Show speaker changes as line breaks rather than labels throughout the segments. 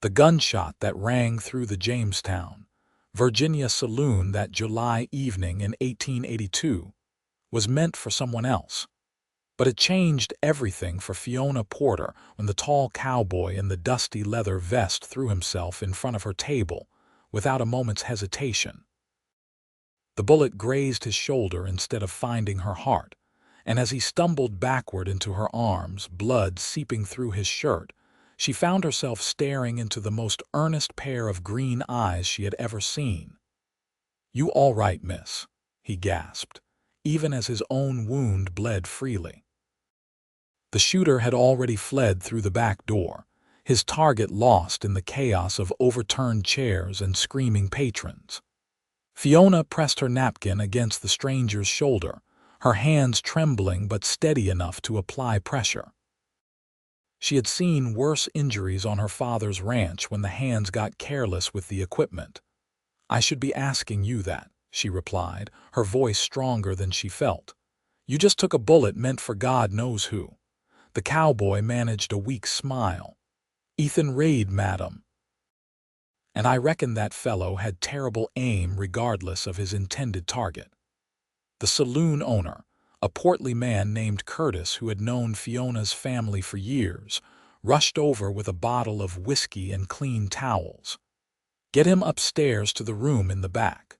The gunshot that rang through the Jamestown, Virginia saloon that July evening in 1882 was meant for someone else. But it changed everything for Fiona Porter when the tall cowboy in the dusty leather vest threw himself in front of her table without a moment's hesitation. The bullet grazed his shoulder instead of finding her heart, and as he stumbled backward into her arms, blood seeping through his shirt, she found herself staring into the most earnest pair of green eyes she had ever seen. "You all right, miss?" he gasped, even as his own wound bled freely. The shooter had already fled through the back door, his target lost in the chaos of overturned chairs and screaming patrons. Fiona pressed her napkin against the stranger's shoulder, her hands trembling but steady enough to apply pressure. She had seen worse injuries on her father's ranch when the hands got careless with the equipment. "I should be asking you that," she replied, her voice stronger than she felt. "You just took a bullet meant for God knows who." The cowboy managed a weak smile. "Ethan Reed, madam. And I reckon that fellow had terrible aim regardless of his intended target." The saloon owner, a portly man named Curtis who had known Fiona's family for years, rushed over with a bottle of whiskey and clean towels. "Get him upstairs to the room in the back.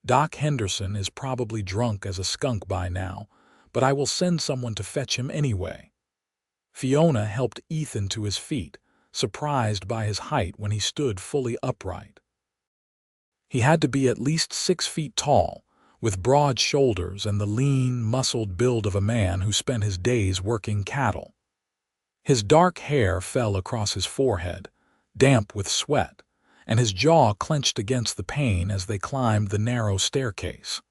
Doc Henderson is probably drunk as a skunk by now, but I will send someone to fetch him anyway." Fiona helped Ethan to his feet, surprised by his height when he stood fully upright. He had to be at least 6 feet tall, with broad shoulders and the lean, muscled build of a man who spent his days working cattle. His dark hair fell across his forehead, damp with sweat, and his jaw clenched against the pane as they climbed the narrow staircase.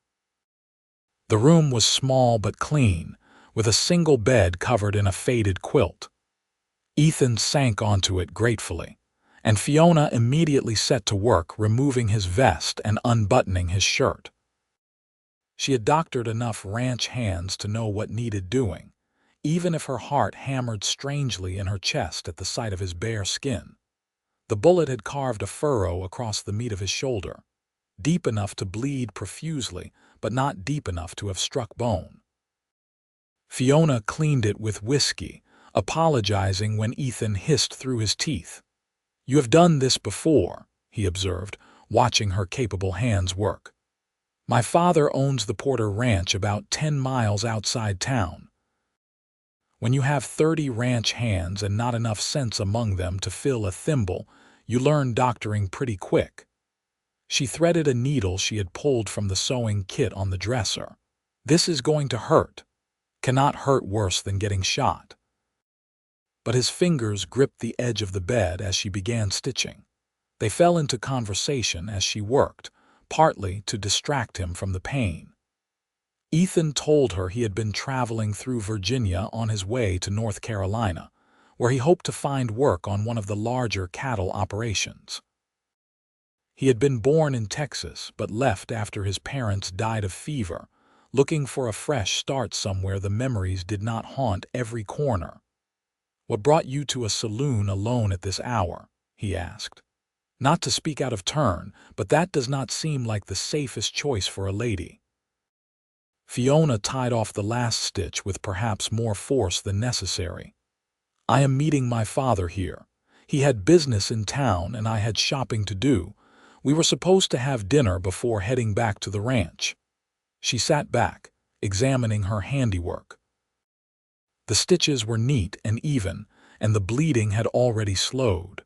The room was small but clean, with a single bed covered in a faded quilt. Ethan sank onto it gratefully, and Fiona immediately set to work removing his vest and unbuttoning his shirt. She had doctored enough ranch hands to know what needed doing, even if her heart hammered strangely in her chest at the sight of his bare skin. The bullet had carved a furrow across the meat of his shoulder, deep enough to bleed profusely, but not deep enough to have struck bone. Fiona cleaned it with whiskey, apologizing when Ethan hissed through his teeth. "You have done this before," he observed, watching her capable hands work. "My father owns the Porter Ranch about 10 miles outside town." When you have 30 ranch hands and not enough sense among them to fill a thimble, you learn doctoring pretty quick. She threaded a needle she had pulled from the sewing kit on the dresser. "This is going to hurt. Cannot hurt worse than getting shot." But his fingers gripped the edge of the bed as she began stitching. They fell into conversation as she worked, partly to distract him from the pain. Ethan told her he had been traveling through Virginia on his way to North Carolina, where he hoped to find work on one of the larger cattle operations. He had been born in Texas but left after his parents died of fever, looking for a fresh start somewhere the memories did not haunt every corner. "What brought you to a saloon alone at this hour?" he asked. "Not to speak out of turn, but that does not seem like the safest choice for a lady." Fiona tied off the last stitch with perhaps more force than necessary. "I am meeting my father here. He had business in town and I had shopping to do. We were supposed to have dinner before heading back to the ranch." She sat back, examining her handiwork. The stitches were neat and even, and the bleeding had already slowed.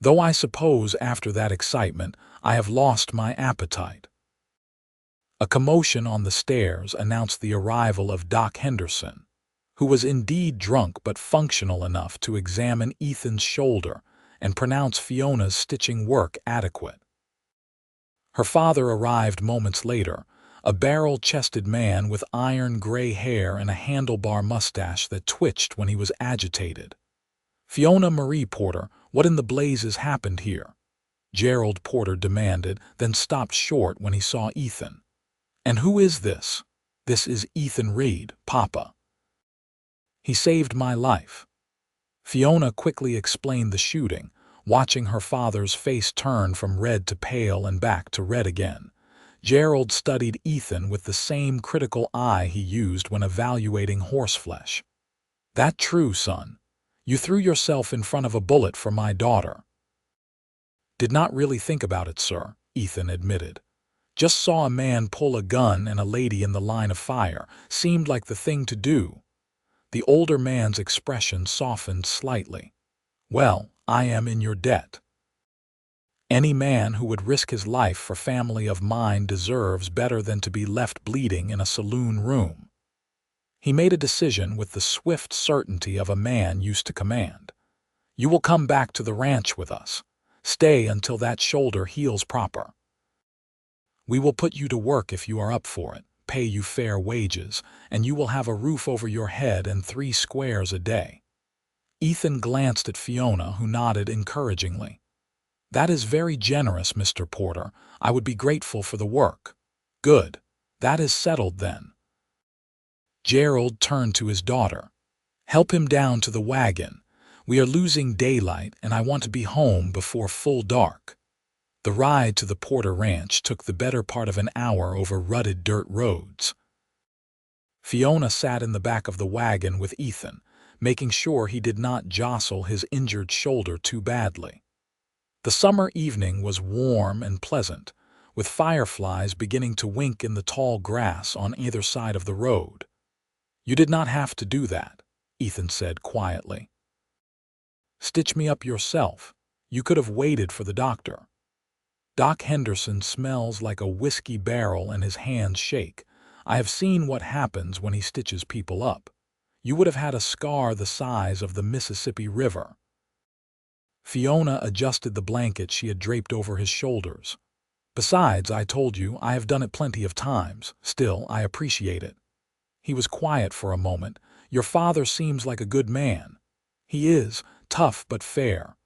"Though I suppose after that excitement I have lost my appetite." A commotion on the stairs announced the arrival of Doc Henderson, who was indeed drunk but functional enough to examine Ethan's shoulder and pronounce Fiona's stitching work adequate. Her father arrived moments later, a barrel-chested man with iron gray hair and a handlebar mustache that twitched when he was agitated. "Fiona Marie Porter, what in the blazes happened here?" Gerald Porter demanded, then stopped short when he saw Ethan. "And who is this?" "This is Ethan Reed, Papa. He saved my life." Fiona quickly explained the shooting, watching her father's face turn from red to pale and back to red again. Gerald studied Ethan with the same critical eye he used when evaluating horseflesh. "That true, son? You threw yourself in front of a bullet for my daughter." "Did not really think about it, sir," Ethan admitted. "Just saw a man pull a gun and a lady in the line of fire. Seemed like the thing to do." The older man's expression softened slightly. "Well, I am in your debt. Any man who would risk his life for family of mine deserves better than to be left bleeding in a saloon room." He made a decision with the swift certainty of a man used to command. "You will come back to the ranch with us. Stay until that shoulder heals proper. We will put you to work if you are up for it, pay you fair wages, and you will have a roof over your head and 3 squares a day." Ethan glanced at Fiona, who nodded encouragingly. "That is very generous, Mr. Porter. I would be grateful for the work." "Good. That is settled then." Gerald turned to his daughter. "Help him down to the wagon. We are losing daylight, and I want to be home before full dark." The ride to the Porter Ranch took the better part of an hour over rutted dirt roads. Fiona sat in the back of the wagon with Ethan, making sure he did not jostle his injured shoulder too badly. The summer evening was warm and pleasant, with fireflies beginning to wink in the tall grass on either side of the road. "You did not have to do that," Ethan said quietly. "Stitch me up yourself. You could have waited for the doctor." "Doc Henderson smells like a whiskey barrel and his hands shake. I have seen what happens when he stitches people up. You would have had a scar the size of the Mississippi River." Fiona adjusted the blanket she had draped over his shoulders. "Besides, I told you, I have done it plenty of times. Still, I appreciate it." He was quiet for a moment. "Your father seems like a good man." "He is, tough but fair.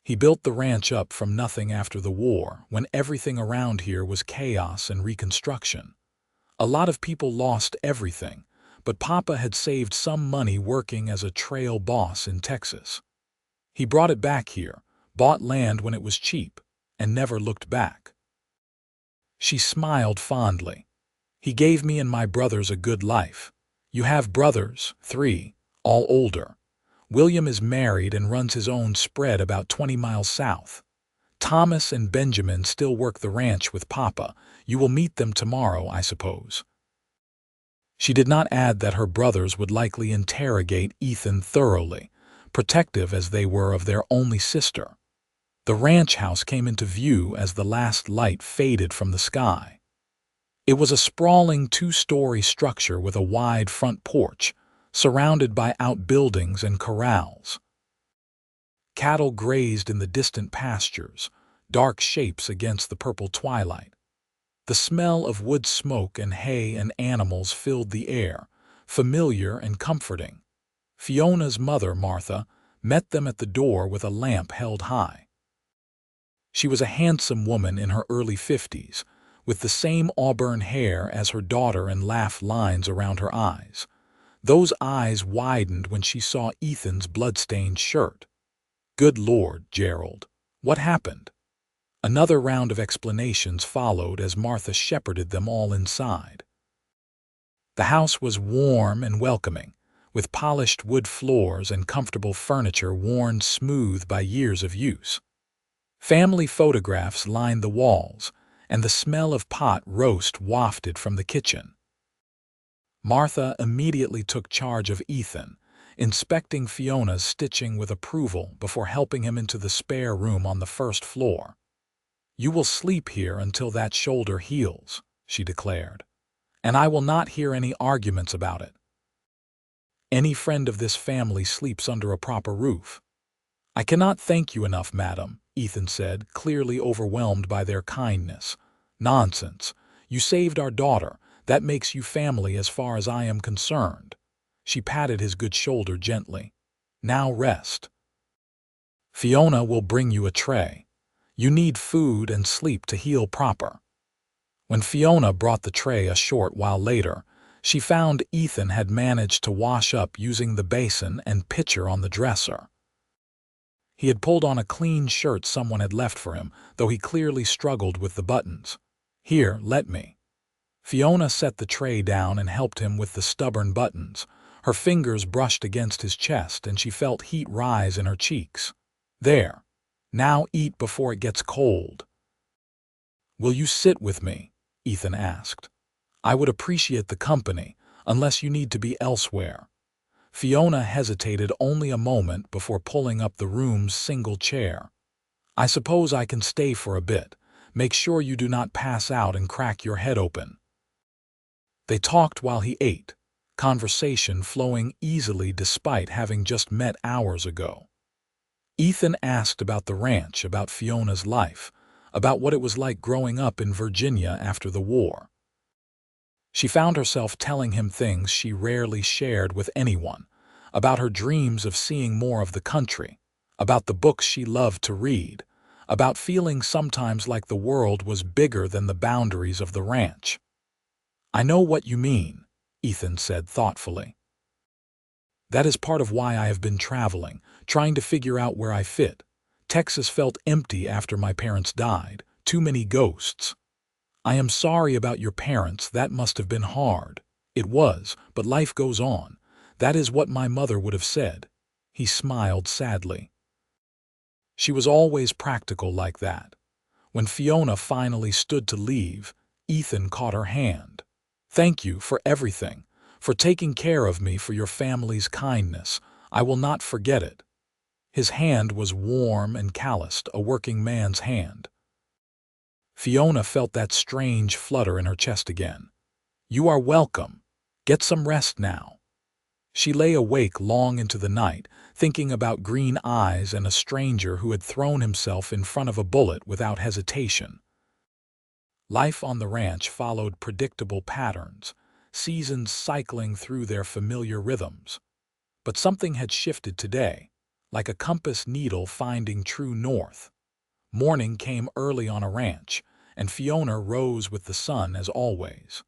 He built the ranch up from nothing after the war, when everything around here was chaos and reconstruction. A lot of people lost everything, but Papa had saved some money working as a trail boss in Texas. He brought it back here, bought land when it was cheap, and never looked back." She smiled fondly. "He gave me and my brothers a good life. You have brothers, 3, all older. William is married and runs his own spread about 20 miles south. Thomas and Benjamin still work the ranch with Papa. You will meet them tomorrow, I suppose." She did not add that her brothers would likely interrogate Ethan thoroughly, protective as they were of their only sister. The ranch house came into view as the last light faded from the sky. It was a sprawling 2-story structure with a wide front porch, surrounded by outbuildings and corrals. Cattle grazed in the distant pastures, dark shapes against the purple twilight. The smell of wood smoke and hay and animals filled the air, familiar and comforting. Fiona's mother, Martha, met them at the door with a lamp held high. She was a handsome woman in her early 50s, with the same auburn hair as her daughter and laugh lines around her eyes. Those eyes widened when she saw Ethan's blood-stained shirt. "Good Lord, Gerald, what happened?" Another round of explanations followed as Martha shepherded them all inside. The house was warm and welcoming, with polished wood floors and comfortable furniture worn smooth by years of use. Family photographs lined the walls, and the smell of pot roast wafted from the kitchen. Martha immediately took charge of Ethan, inspecting Fiona's stitching with approval before helping him into the spare room on the first floor. "You will sleep here until that shoulder heals," she declared, "and I will not hear any arguments about it. Any friend of this family sleeps under a proper roof." "I cannot thank you enough, madam," Ethan said, clearly overwhelmed by their kindness. "Nonsense. You saved our daughter. That makes you family as far as I am concerned." She patted his good shoulder gently. "Now rest. Fiona will bring you a tray. You need food and sleep to heal proper." When Fiona brought the tray a short while later, She found Ethan had managed to wash up using the basin and pitcher on the dresser. He had pulled on a clean shirt someone had left for him, though he clearly struggled with the buttons. "Here, let me." Fiona set the tray down and helped him with the stubborn buttons. Her fingers brushed against his chest and she felt heat rise in her cheeks. "There. Now eat before it gets cold." "Will you sit with me?" Ethan asked. "I would appreciate the company, unless you need to be elsewhere." Fiona hesitated only a moment before pulling up the room's single chair. "I suppose I can stay for a bit. Make sure you do not pass out and crack your head open." They talked while he ate, conversation flowing easily despite having just met hours ago. Ethan asked about the ranch, about Fiona's life, about what it was like growing up in Virginia after the war. She found herself telling him things she rarely shared with anyone, about her dreams of seeing more of the country, about the books she loved to read, about feeling sometimes like the world was bigger than the boundaries of the ranch. "I know what you mean," Ethan said thoughtfully. "That is part of why I have been traveling, trying to figure out where I fit. Texas felt empty after my parents died, too many ghosts. I am sorry about your parents, that must have been hard." "It was, but life goes on. That is what my mother would have said." He smiled sadly. She was always practical like that. When Fiona finally stood to leave, Ethan caught her hand. "Thank you for everything, for taking care of me, for your family's kindness. I will not forget it." His hand was warm and calloused, a working man's hand. Fiona felt that strange flutter in her chest again. "You are welcome. Get some rest now." She lay awake long into the night, thinking about green eyes and a stranger who had thrown himself in front of a bullet without hesitation. Life on the ranch followed predictable patterns, seasons cycling through their familiar rhythms. But something had shifted today, like a compass needle finding true north. Morning came early on a ranch, and Fiona rose with the sun as always.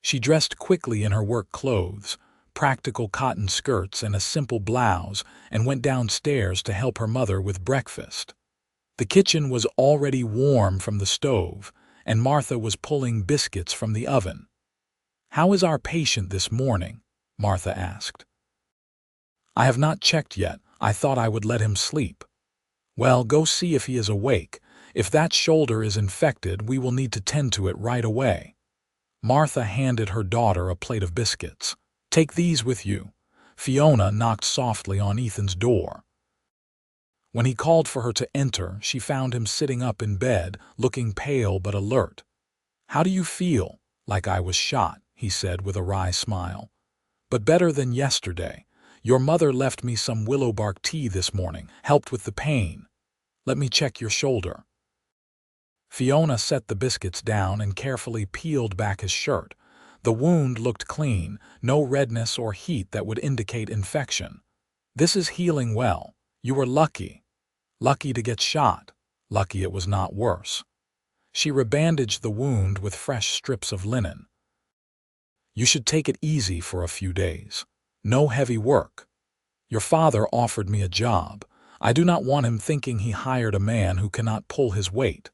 She dressed quickly in her work clothes, practical cotton skirts and a simple blouse, and went downstairs to help her mother with breakfast. The kitchen was already warm from the stove, and Martha was pulling biscuits from the oven. "How is our patient this morning?" Martha asked. "I have not checked yet. I thought I would let him sleep." "Well, go see if he is awake. If that shoulder is infected, we will need to tend to it right away." Martha handed her daughter a plate of biscuits. "Take these with you." Fiona knocked softly on Ethan's door. When he called for her to enter, she found him sitting up in bed, looking pale but alert. "How do you feel?" "Like I was shot," he said with a wry smile. "But better than yesterday. Your mother left me some willow bark tea this morning, helped with the pain. Let me check your shoulder." Fiona set the biscuits down and carefully peeled back his shirt. The wound looked clean, no redness or heat that would indicate infection. "This is healing well. You were lucky. Lucky to get shot. Lucky it was not worse." She rebandaged the wound with fresh strips of linen. "You should take it easy for a few days. No heavy work. Your father offered me a job. I do not want him thinking he hired a man who cannot pull his weight.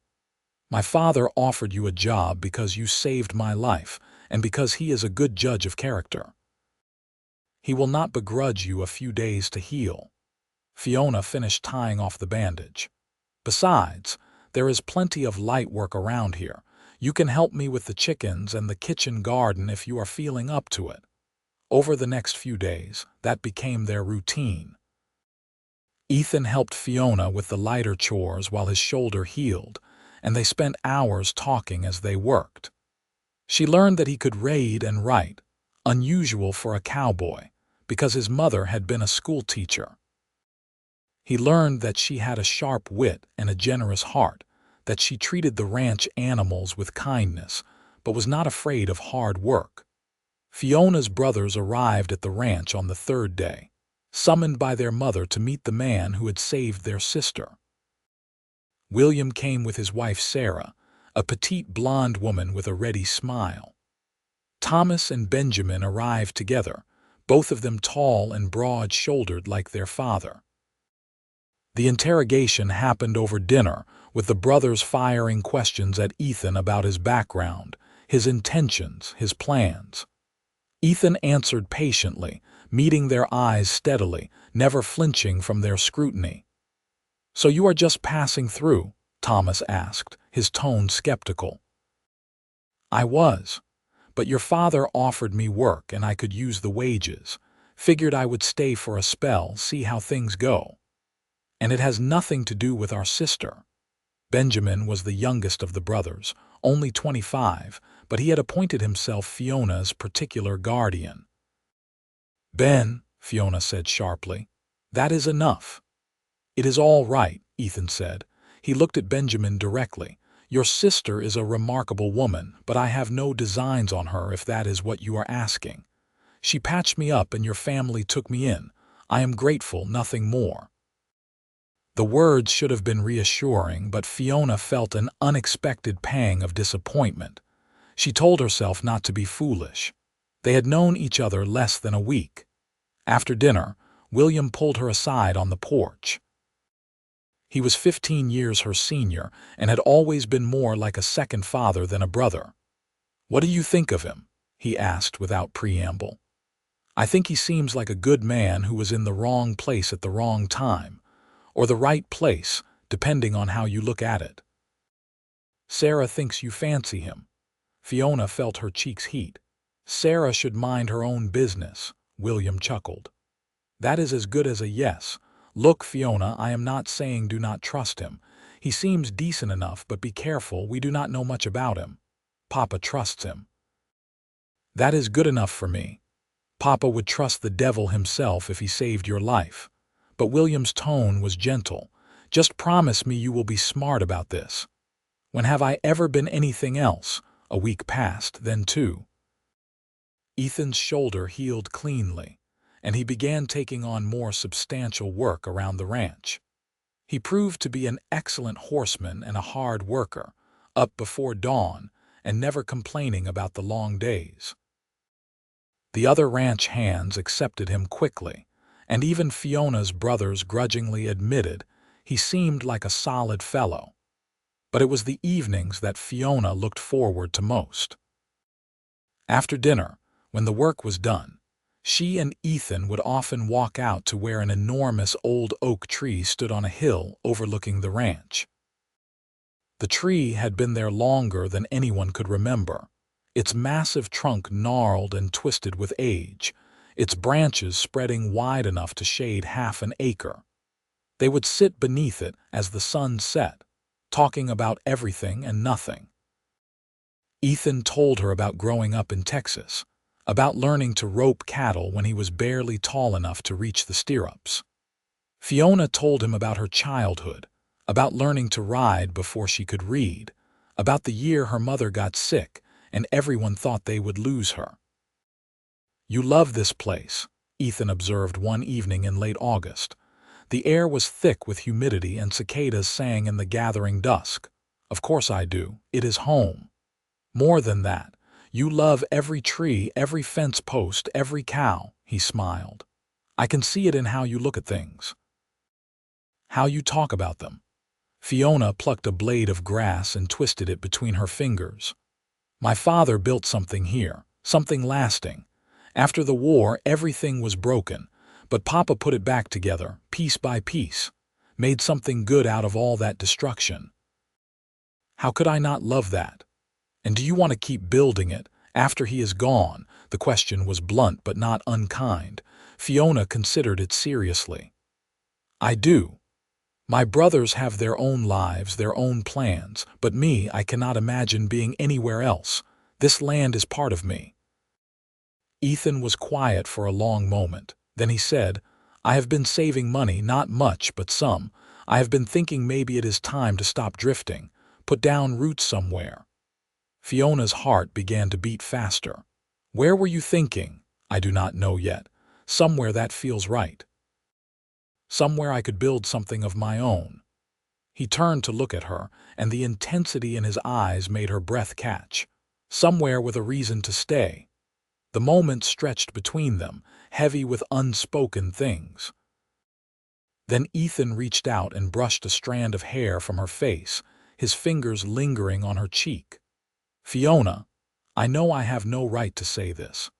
My father offered you a job because you saved my life and because he is a good judge of character. He will not begrudge you a few days to heal." Fiona finished tying off the bandage. "Besides, there is plenty of light work around here. You can help me with the chickens and the kitchen garden if you are feeling up to it." Over the next few days, that became their routine. Ethan helped Fiona with the lighter chores while his shoulder healed, and they spent hours talking as they worked. She learned that he could read and write, unusual for a cowboy, because his mother had been a school teacher. He learned that she had a sharp wit and a generous heart, that she treated the ranch animals with kindness, but was not afraid of hard work. Fiona's brothers arrived at the ranch on the third day, summoned by their mother to meet the man who had saved their sister. William came with his wife Sarah, a petite blonde woman with a ready smile. Thomas and Benjamin arrived together, both of them tall and broad-shouldered like their father. The interrogation happened over dinner, with the brothers firing questions at Ethan about his background, his intentions, his plans. Ethan answered patiently, meeting their eyes steadily, never flinching from their scrutiny. "So you are just passing through?" Thomas asked, his tone skeptical. "I was. But your father offered me work and I could use the wages. Figured I would stay for a spell, see how things go. And it has nothing to do with our sister." Benjamin was the youngest of the brothers, only 25, but he had appointed himself Fiona's particular guardian. "Ben," Fiona said sharply, "that is enough." "It is all right," Ethan said. He looked at Benjamin directly. "Your sister is a remarkable woman, but I have no designs on her if that is what you are asking. She patched me up and your family took me in. I am grateful, nothing more." The words should have been reassuring, but Fiona felt an unexpected pang of disappointment. She told herself not to be foolish. They had known each other less than a week. After dinner, William pulled her aside on the porch. He was 15 years her senior and had always been more like a second father than a brother. "What do you think of him?" he asked without preamble. "I think he seems like a good man who was in the wrong place at the wrong time, or the right place, depending on how you look at it." "Sarah thinks you fancy him." Fiona felt her cheeks heat. "Sarah should mind her own business," William chuckled. "That is as good as a yes. Look, Fiona, I am not saying do not trust him. He seems decent enough, but be careful, we do not know much about him. Papa trusts him." "That is good enough for me. Papa would trust the devil himself if he saved your life." But William's tone was gentle. "Just promise me you will be smart about this." "When have I ever been anything else?" A week passed, then two. Ethan's shoulder healed cleanly, and he began taking on more substantial work around the ranch. He proved to be an excellent horseman and a hard worker, up before dawn and never complaining about the long days. The other ranch hands accepted him quickly, and even Fiona's brothers grudgingly admitted he seemed like a solid fellow. But it was the evenings that Fiona looked forward to most. After dinner, when the work was done, she and Ethan would often walk out to where an enormous old oak tree stood on a hill overlooking the ranch. The tree had been there longer than anyone could remember, its massive trunk gnarled and twisted with age, its branches spreading wide enough to shade half an acre. They would sit beneath it as the sun set, talking about everything and nothing. Ethan told her about growing up in Texas, about learning to rope cattle when he was barely tall enough to reach the stirrups. Fiona told him about her childhood, about learning to ride before she could read, about the year her mother got sick and everyone thought they would lose her. "You love this place," Ethan observed one evening in late August. The air was thick with humidity and cicadas sang in the gathering dusk. "Of course I do. It is home. More than that, you love every tree, every fence post, every cow," he smiled. "I can see it in how you look at things, how you talk about them." Fiona plucked a blade of grass and twisted it between her fingers. "My father built something here, something lasting. After the war, everything was broken, but Papa put it back together, piece by piece, made something good out of all that destruction. How could I not love that? And do you want to keep building it after he is gone?" The question was blunt but not unkind. Fiona considered it seriously. "I do. My brothers have their own lives, their own plans, but me, I cannot imagine being anywhere else. This land is part of me." Ethan was quiet for a long moment. Then he said, "I have been saving money, not much, but some. I have been thinking maybe it is time to stop drifting, put down roots somewhere." Fiona's heart began to beat faster. "Where were you thinking?" "I do not know yet. Somewhere that feels right. Somewhere I could build something of my own." He turned to look at her, and the intensity in his eyes made her breath catch. "Somewhere with a reason to stay. The moment stretched between them, heavy with unspoken things. Then Ethan reached out and brushed a strand of hair from her face, his fingers lingering on her cheek. "Fiona, I know I have no right to say this.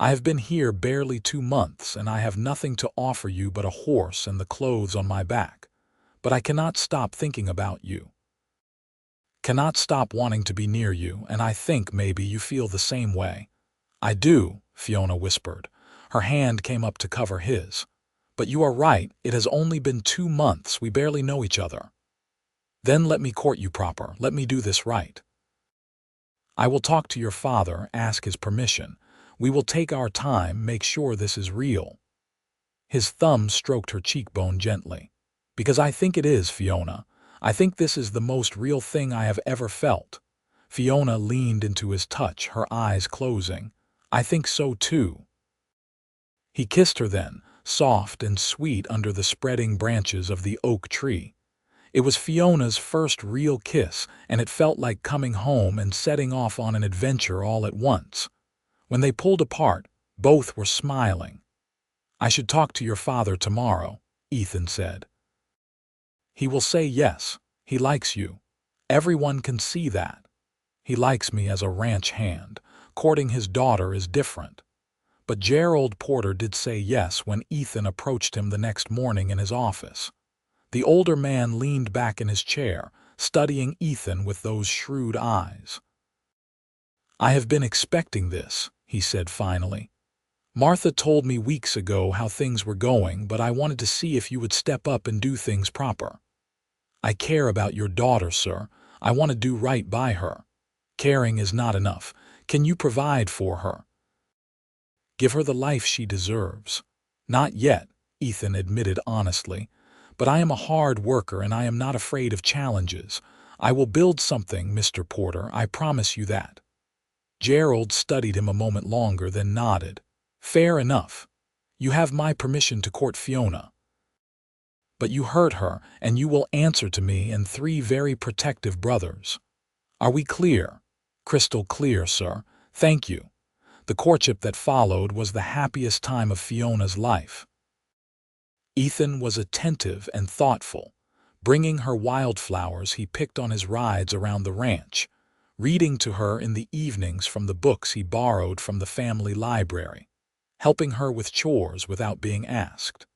I have been here barely 2 months and I have nothing to offer you but a horse and the clothes on my back. But I cannot stop thinking about you. Cannot stop wanting to be near you, and I think maybe you feel the same way." "I do," Fiona whispered. Her hand came up to cover his. "But you are right, it has only been 2 months, we barely know each other." "Then let me court you proper, let me do this right. I will talk to your father, ask his permission. We will take our time, make sure this is real." His thumb stroked her cheekbone gently. "Because I think it is, Fiona. I think this is the most real thing I have ever felt." Fiona leaned into his touch, her eyes closing. "I think so too." He kissed her then, soft and sweet under the spreading branches of the oak tree. It was Fiona's first real kiss, and it felt like coming home and setting off on an adventure all at once. When they pulled apart, both were smiling. "I should talk to your father tomorrow," Ethan said. "He will say yes. He likes you. Everyone can see that. He likes me as a ranch hand. Courting his daughter is different." But Gerald Porter did say yes when Ethan approached him the next morning in his office. The older man leaned back in his chair, studying Ethan with those shrewd eyes. "I have been expecting this," he said finally. "Martha told me weeks ago how things were going, but I wanted to see if you would step up and do things proper. I care about your daughter, sir. I want to do right by her. Caring is not enough. Can you provide for her? Give her the life she deserves?" "Not yet," Ethan admitted honestly. "But I am a hard worker and I am not afraid of challenges. I will build something, Mr. Porter, I promise you that." Gerald studied him a moment longer, then nodded. "Fair enough. You have my permission to court Fiona. But you hurt her, and you will answer to me and 3 very protective brothers. Are we clear?" "Crystal clear, sir. Thank you." The courtship that followed was the happiest time of Fiona's life. Ethan was attentive and thoughtful. Bringing her wildflowers he picked on his rides around the ranch, reading to her in the evenings from the books he borrowed from the family library, helping her with chores without being asked.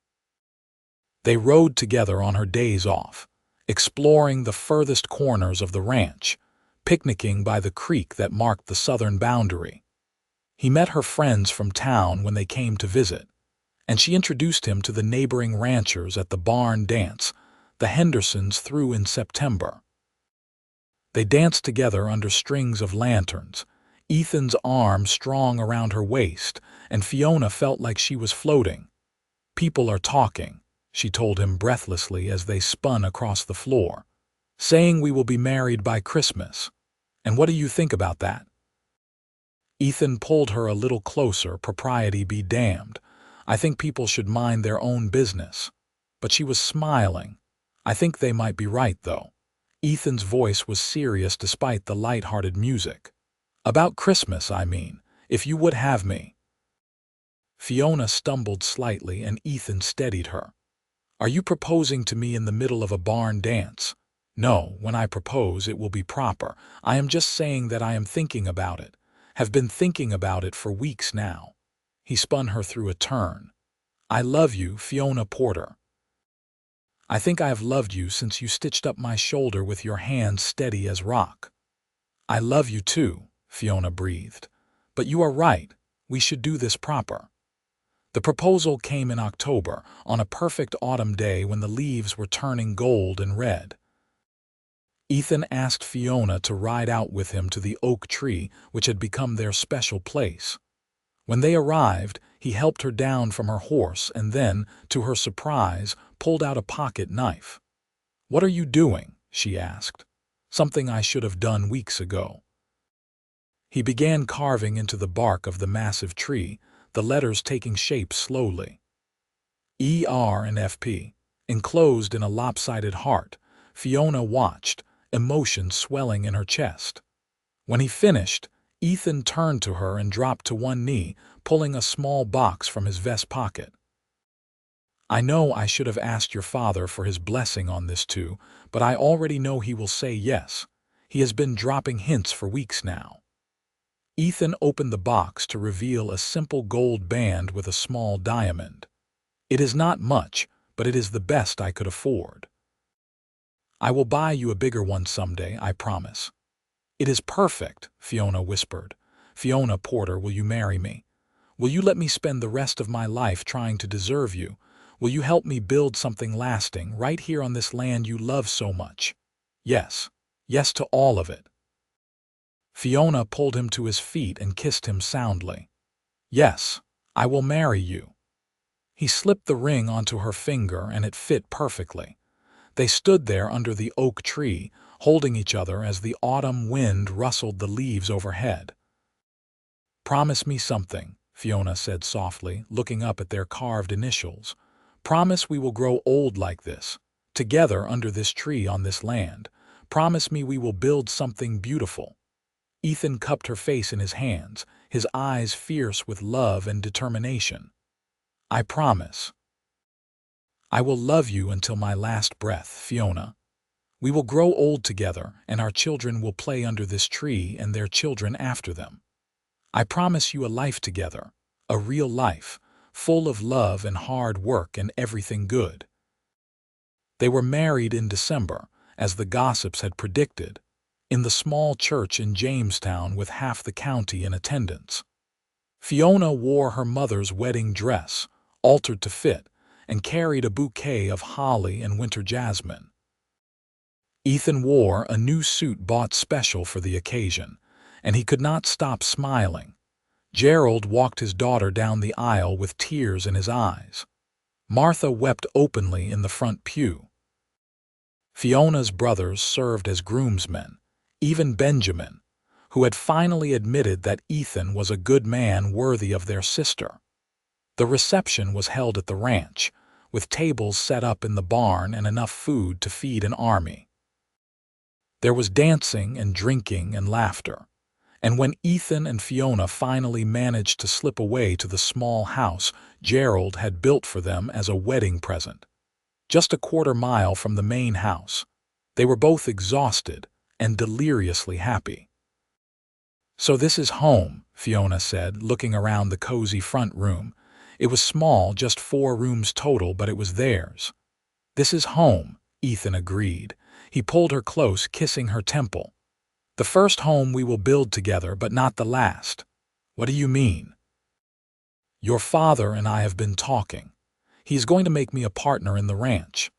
They rode together on her days off, exploring the furthest corners of the ranch, picnicking by the creek that marked the southern boundary. He met her friends from town when they came to visit, and she introduced him to the neighboring ranchers at the barn dance the Hendersons threw in September. They danced together under strings of lanterns, Ethan's arm strong around her waist, and Fiona felt like she was floating. "People are talking," she told him breathlessly as they spun across the floor, "saying we will be married by Christmas. And what do you think about that?" Ethan pulled her a little closer, propriety be damned. "I think people should mind their own business." But she was smiling. "I think they might be right, though." Ethan's voice was serious despite the light-hearted music. "About Christmas, I mean, if you would have me." Fiona stumbled slightly and Ethan steadied her. "Are you proposing to me in the middle of a barn dance?" "No, when I propose it will be proper. I am just saying that I am thinking about it. Have been thinking about it for weeks now." He spun her through a turn. "I love you, Fiona Porter. I think I have loved you since you stitched up my shoulder with your hands steady as rock." "I love you too," Fiona breathed. "But you are right. We should do this proper." The proposal came in October, on a perfect autumn day when the leaves were turning gold and red. Ethan asked Fiona to ride out with him to the oak tree, which had become their special place. When they arrived, he helped her down from her horse and then, to her surprise, pulled out a pocket knife. "What are you doing?" she asked. "Something I should have done weeks ago." He began carving into the bark of the massive tree, the letters taking shape slowly. E.R. and F.P. Enclosed in a lopsided heart, Fiona watched, emotion swelling in her chest. When he finished, Ethan turned to her and dropped to one knee, pulling a small box from his vest pocket. "I know I should have asked your father for his blessing on this too, but I already know he will say yes. He has been dropping hints for weeks now." Ethan opened the box to reveal a simple gold band with a small diamond. "It is not much, but it is the best I could afford. I will buy you a bigger one someday, I promise." "It is perfect," Fiona whispered. "Fiona Porter, will you marry me? Will you let me spend the rest of my life trying to deserve you? Will you help me build something lasting right here on this land you love so much?" "Yes. Yes to all of it." Fiona pulled him to his feet and kissed him soundly. "Yes, I will marry you." He slipped the ring onto her finger and it fit perfectly. They stood there under the oak tree, holding each other as the autumn wind rustled the leaves overhead. "Promise me something," Fiona said softly, looking up at their carved initials. "Promise we will grow old like this, together under this tree on this land. Promise me we will build something beautiful." Ethan cupped her face in his hands, his eyes fierce with love and determination. "I promise. I will love you until my last breath, Fiona. We will grow old together, and our children will play under this tree and their children after them. I promise you a life together, a real life, full of love and hard work and everything good." They were married in December, as the gossips had predicted, in the small church in Jamestown with half the county in attendance. Fiona wore her mother's wedding dress, altered to fit, and carried a bouquet of holly and winter jasmine. Ethan wore a new suit bought special for the occasion, and he could not stop smiling. Gerald walked his daughter down the aisle with tears in his eyes. Martha wept openly in the front pew. Fiona's brothers served as groomsmen, even Benjamin, who had finally admitted that Ethan was a good man worthy of their sister. The reception was held at the ranch, with tables set up in the barn and enough food to feed an army. There was dancing and drinking and laughter, and when Ethan and Fiona finally managed to slip away to the small house Gerald had built for them as a wedding present, just a quarter-mile from the main house, they were both exhausted and deliriously happy. "So this is home," Fiona said, looking around the cozy front room. It was small, just 4 rooms total, but it was theirs. "This is home," Ethan agreed. He pulled her close, kissing her temple. "The first home we will build together, but not the last." "What do you mean?" "Your father and I have been talking. He is going to make me a partner in the ranch.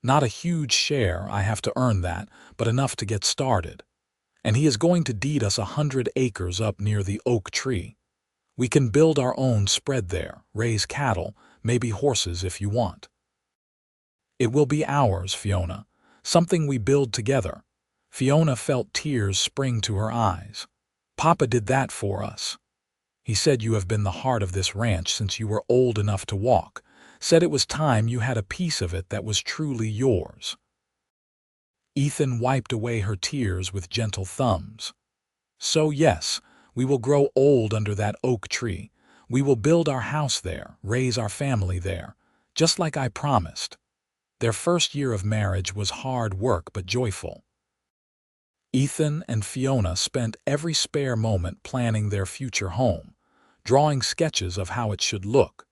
Not a huge share, I have to earn that, but enough to get started. And he is going to deed us 100 acres up near the oak tree. We can build our own spread there, raise cattle, maybe horses if you want." "It will be ours, Fiona. Something we build together." Fiona felt tears spring to her eyes. "Papa did that for us. He said you have been the heart of this ranch since you were old enough to walk. Said it was time you had a piece of it that was truly yours." Ethan wiped away her tears with gentle thumbs. "So yes, we will grow old under that oak tree. We will build our house there, raise our family there, just like I promised." Their first year of marriage was hard work but joyful. Ethan and Fiona spent every spare moment planning their future home, drawing sketches of how it should look,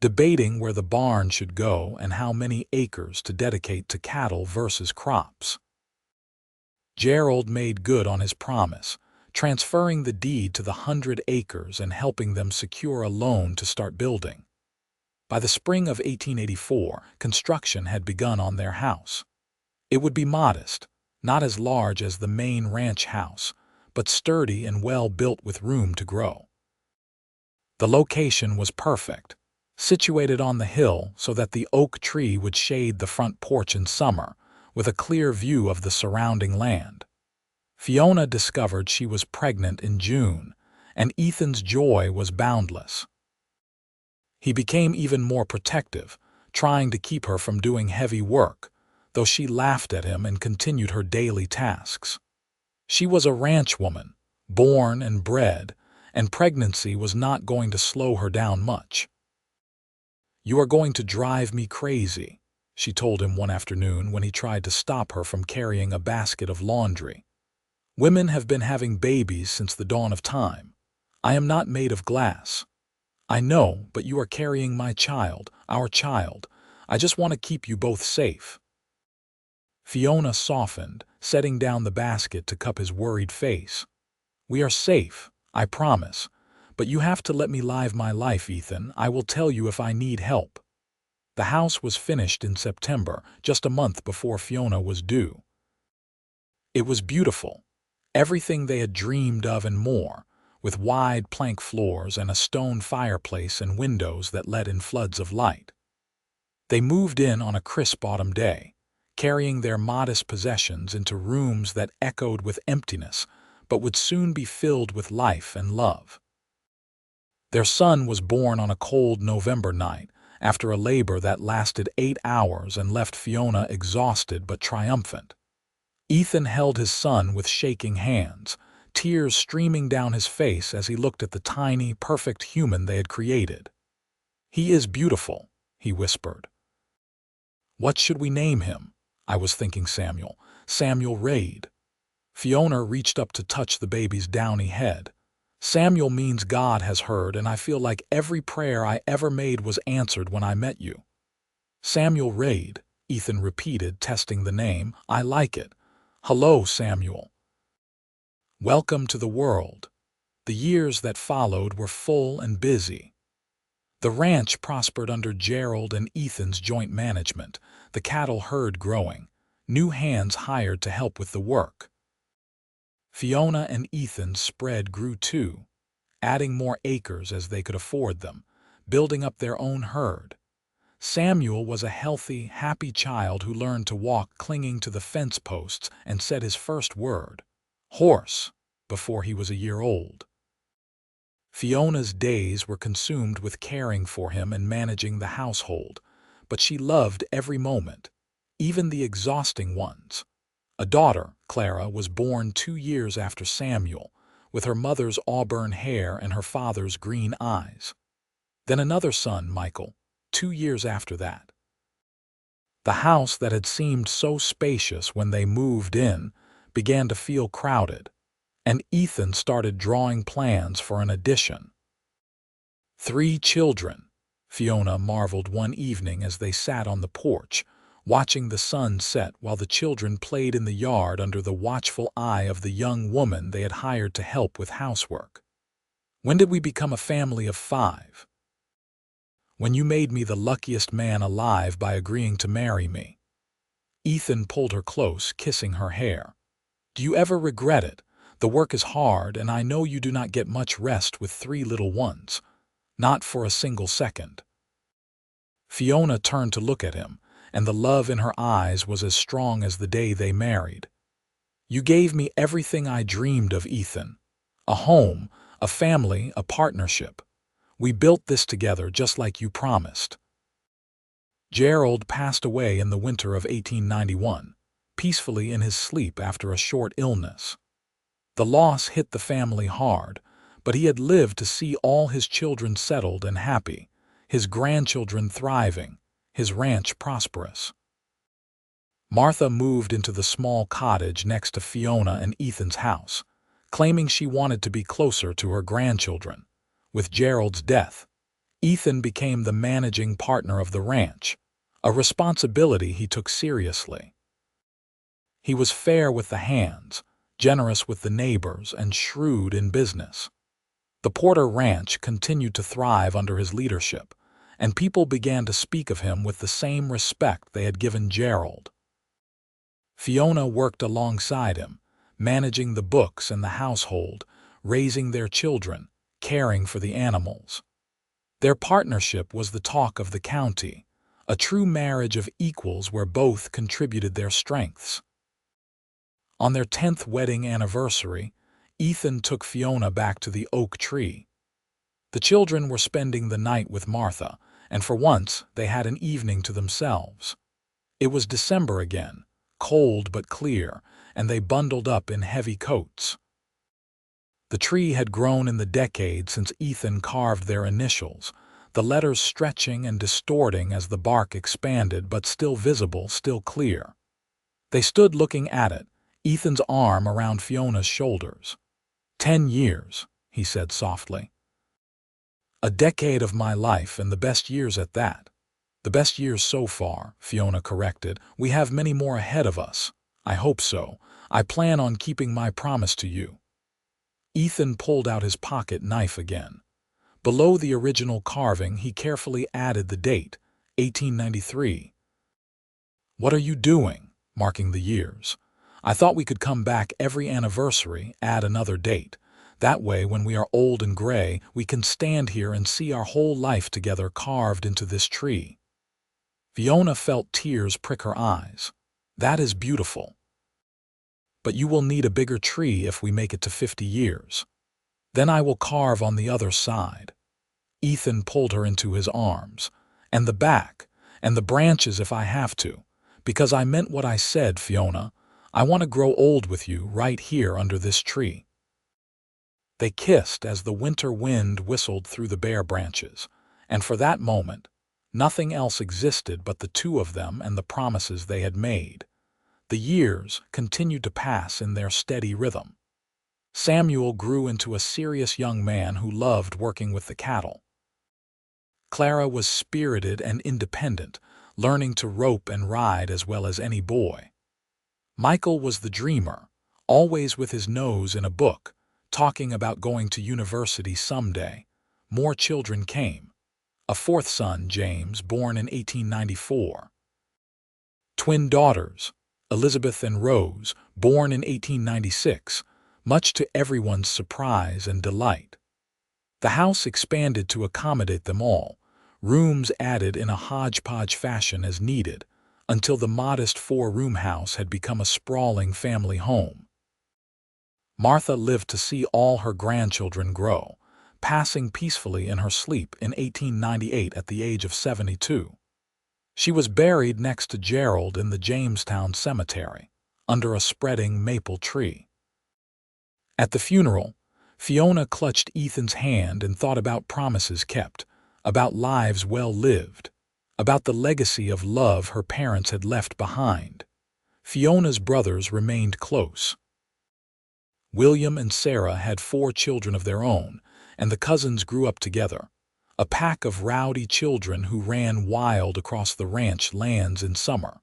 debating where the barn should go and how many acres to dedicate to cattle versus crops. Gerald made good on his promise, transferring the deed to the 100 acres and helping them secure a loan to start building. By the spring of 1884, construction had begun on their house. It would be modest, not as large as the main ranch house, but sturdy and well built with room to grow. The location was perfect, situated on the hill so that the oak tree would shade the front porch in summer, with a clear view of the surrounding land. Fiona discovered she was pregnant in June, and Ethan's joy was boundless. He became even more protective, trying to keep her from doing heavy work, though she laughed at him and continued her daily tasks. She was a ranch woman, born and bred, and pregnancy was not going to slow her down much. "You are going to drive me crazy," she told him one afternoon when he tried to stop her from carrying a basket of laundry. "Women have been having babies since the dawn of time. I am not made of glass. I know, but you are carrying my child, our child. I just want to keep you both safe." Fiona softened, setting down the basket to cup his worried face. "We are safe, I promise. But you have to let me live my life, Ethan. I will tell you if I need help." The house was finished in September, just a month before Fiona was due. It was beautiful, everything they had dreamed of and more, with wide plank floors and a stone fireplace and windows that let in floods of light. They moved in on a crisp autumn day, carrying their modest possessions into rooms that echoed with emptiness, but would soon be filled with life and love. Their son was born on a cold November night, after a labor that lasted 8 hours and left Fiona exhausted but triumphant. Ethan held his son with shaking hands, tears streaming down his face as he looked at the tiny, perfect human they had created. "He is beautiful," he whispered. "What should we name him?" I was thinking Samuel. "Samuel Raid." Fiona reached up to touch the baby's downy head. "Samuel means God has heard, and I feel like every prayer I ever made was answered when I met you." "Samuel Raid," Ethan repeated, testing the name. "I like it. Hello, Samuel. Welcome to the world." The years that followed were full and busy. The ranch prospered under Gerald and Ethan's joint management, the cattle herd growing, new hands hired to help with the work. Fiona and Ethan's spread grew too, adding more acres as they could afford them, building up their own herd. Samuel was a healthy, happy child who learned to walk clinging to the fence posts and said his first word, "horse," before he was a year old. Fiona's days were consumed with caring for him and managing the household, but she loved every moment, even the exhausting ones. A daughter, Clara, was born 2 years after Samuel, with her mother's auburn hair and her father's green eyes. Then another son, Michael, 2 years after that. The house that had seemed so spacious when they moved in began to feel crowded, and Ethan started drawing plans for an addition. 3 children, Fiona marveled one evening as they sat on the porch, watching the sun set while the children played in the yard under the watchful eye of the young woman they had hired to help with housework. "When did we become a family of 5? "When you made me the luckiest man alive by agreeing to marry me." Ethan pulled her close, kissing her hair. "Do you ever regret it? The work is hard, and I know you do not get much rest with 3 little ones. Not for a single second." Fiona turned to look at him, and the love in her eyes was as strong as the day they married. "You gave me everything I dreamed of, Ethan. A home, a family, a partnership. We built this together just like you promised." Gerald passed away in the winter of 1891, peacefully in his sleep after a short illness. The loss hit the family hard, but he had lived to see all his children settled and happy, his grandchildren thriving, his ranch prosperous. Martha moved into the small cottage next to Fiona and Ethan's house, claiming she wanted to be closer to her grandchildren. With Gerald's death, Ethan became the managing partner of the ranch, a responsibility he took seriously. He was fair with the hands, generous with the neighbors, and shrewd in business. The Porter Ranch continued to thrive under his leadership, and people began to speak of him with the same respect they had given Gerald. Fiona worked alongside him, managing the books and the household, raising their children, caring for the animals. Their partnership was the talk of the county, a true marriage of equals where both contributed their strengths. On their 10th wedding anniversary, Ethan took Fiona back to the oak tree. The children were spending the night with Martha, and for once they had an evening to themselves. It was December again, cold but clear, and they bundled up in heavy coats. The tree had grown in the decades since Ethan carved their initials, the letters stretching and distorting as the bark expanded, but still visible, still clear. They stood looking at it, Ethan's arm around Fiona's shoulders. 10 years, he said softly. A decade of my life, and the best years at that. The best years so far, Fiona corrected. We have many more ahead of us. I hope so. I plan on keeping my promise to you. Ethan pulled out his pocket knife again. Below the original carving, he carefully added the date, 1893. What are you doing? Marking the years. I thought we could come back every anniversary, add another date. That way, when we are old and gray, we can stand here and see our whole life together carved into this tree. Fiona felt tears prick her eyes. That is beautiful. But you will need a bigger tree if we make it to 50 years. Then I will carve on the other side. Ethan pulled her into his arms. And the back, and the branches if I have to. Because I meant what I said, Fiona. I want to grow old with you right here under this tree. They kissed as the winter wind whistled through the bare branches, and for that moment, nothing else existed but the two of them and the promises they had made. The years continued to pass in their steady rhythm. Samuel grew into a serious young man who loved working with the cattle. Clara was spirited and independent, learning to rope and ride as well as any boy. Michael was the dreamer, always with his nose in a book, talking about going to university someday. More children came. A fourth son, James, born in 1894. Twin daughters, Elizabeth and Rose, born in 1896, much to everyone's surprise and delight. The house expanded to accommodate them all, rooms added in a hodgepodge fashion as needed, until the modest 4-room house had become a sprawling family home. Martha lived to see all her grandchildren grow, passing peacefully in her sleep in 1898 at the age of 72. She was buried next to Gerald in the Jamestown Cemetery, under a spreading maple tree. At the funeral, Fiona clutched Ethan's hand and thought about promises kept, about lives well lived, about the legacy of love her parents had left behind. Fiona's brothers remained close. William and Sarah had 4 children of their own, and the cousins grew up together, a pack of rowdy children who ran wild across the ranch lands in summer.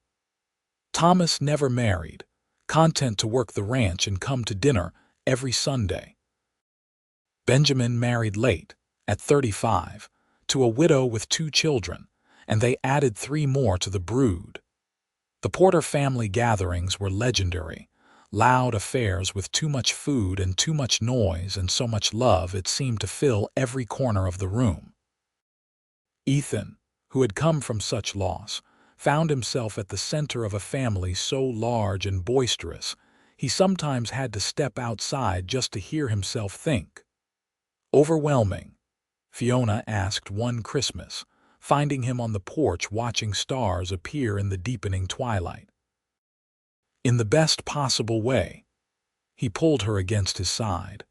Thomas never married, content to work the ranch and come to dinner every Sunday. Benjamin married late, at 35, to a widow with 2 children, and they added 3 more to the brood. The Porter family gatherings were legendary, loud affairs with too much food and too much noise and so much love it seemed to fill every corner of the room. Ethan, who had come from such loss, found himself at the center of a family so large and boisterous, he sometimes had to step outside just to hear himself think. Overwhelming, Fiona asked one Christmas, finding him on the porch watching stars appear in the deepening twilight. In the best possible way. He pulled her against his side.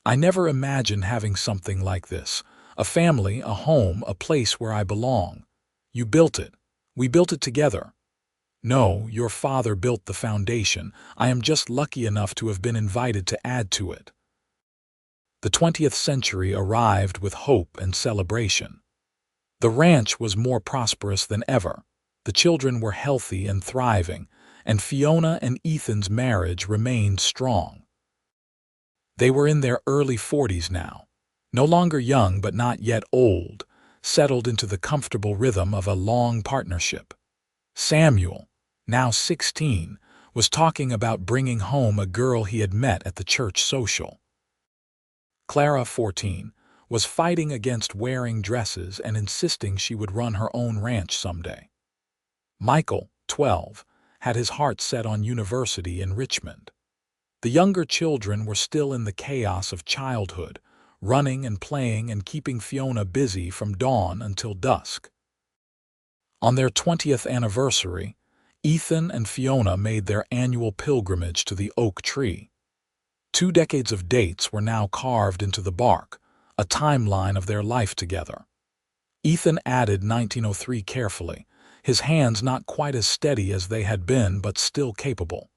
I never imagined having something like this. A family, a home, a place where I belong. You built it. We built it together. No, your father built the foundation. I am just lucky enough to have been invited to add to it. The 20th century arrived with hope and celebration. The ranch was more prosperous than ever. The children were healthy and thriving, and Fiona and Ethan's marriage remained strong. They were in their early 40s now, no longer young but not yet old, settled into the comfortable rhythm of a long partnership. Samuel, now 16, was talking about bringing home a girl he had met at the church social. Clara, 14, was fighting against wearing dresses and insisting she would run her own ranch someday. Michael, 12, had his heart set on university in Richmond. The younger children were still in the chaos of childhood, running and playing and keeping Fiona busy from dawn until dusk. On their 20th anniversary, Ethan and Fiona made their annual pilgrimage to the oak tree. 2 decades of dates were now carved into the bark, a timeline of their life together. Ethan added 1903 carefully, his hands not quite as steady as they had been but still capable.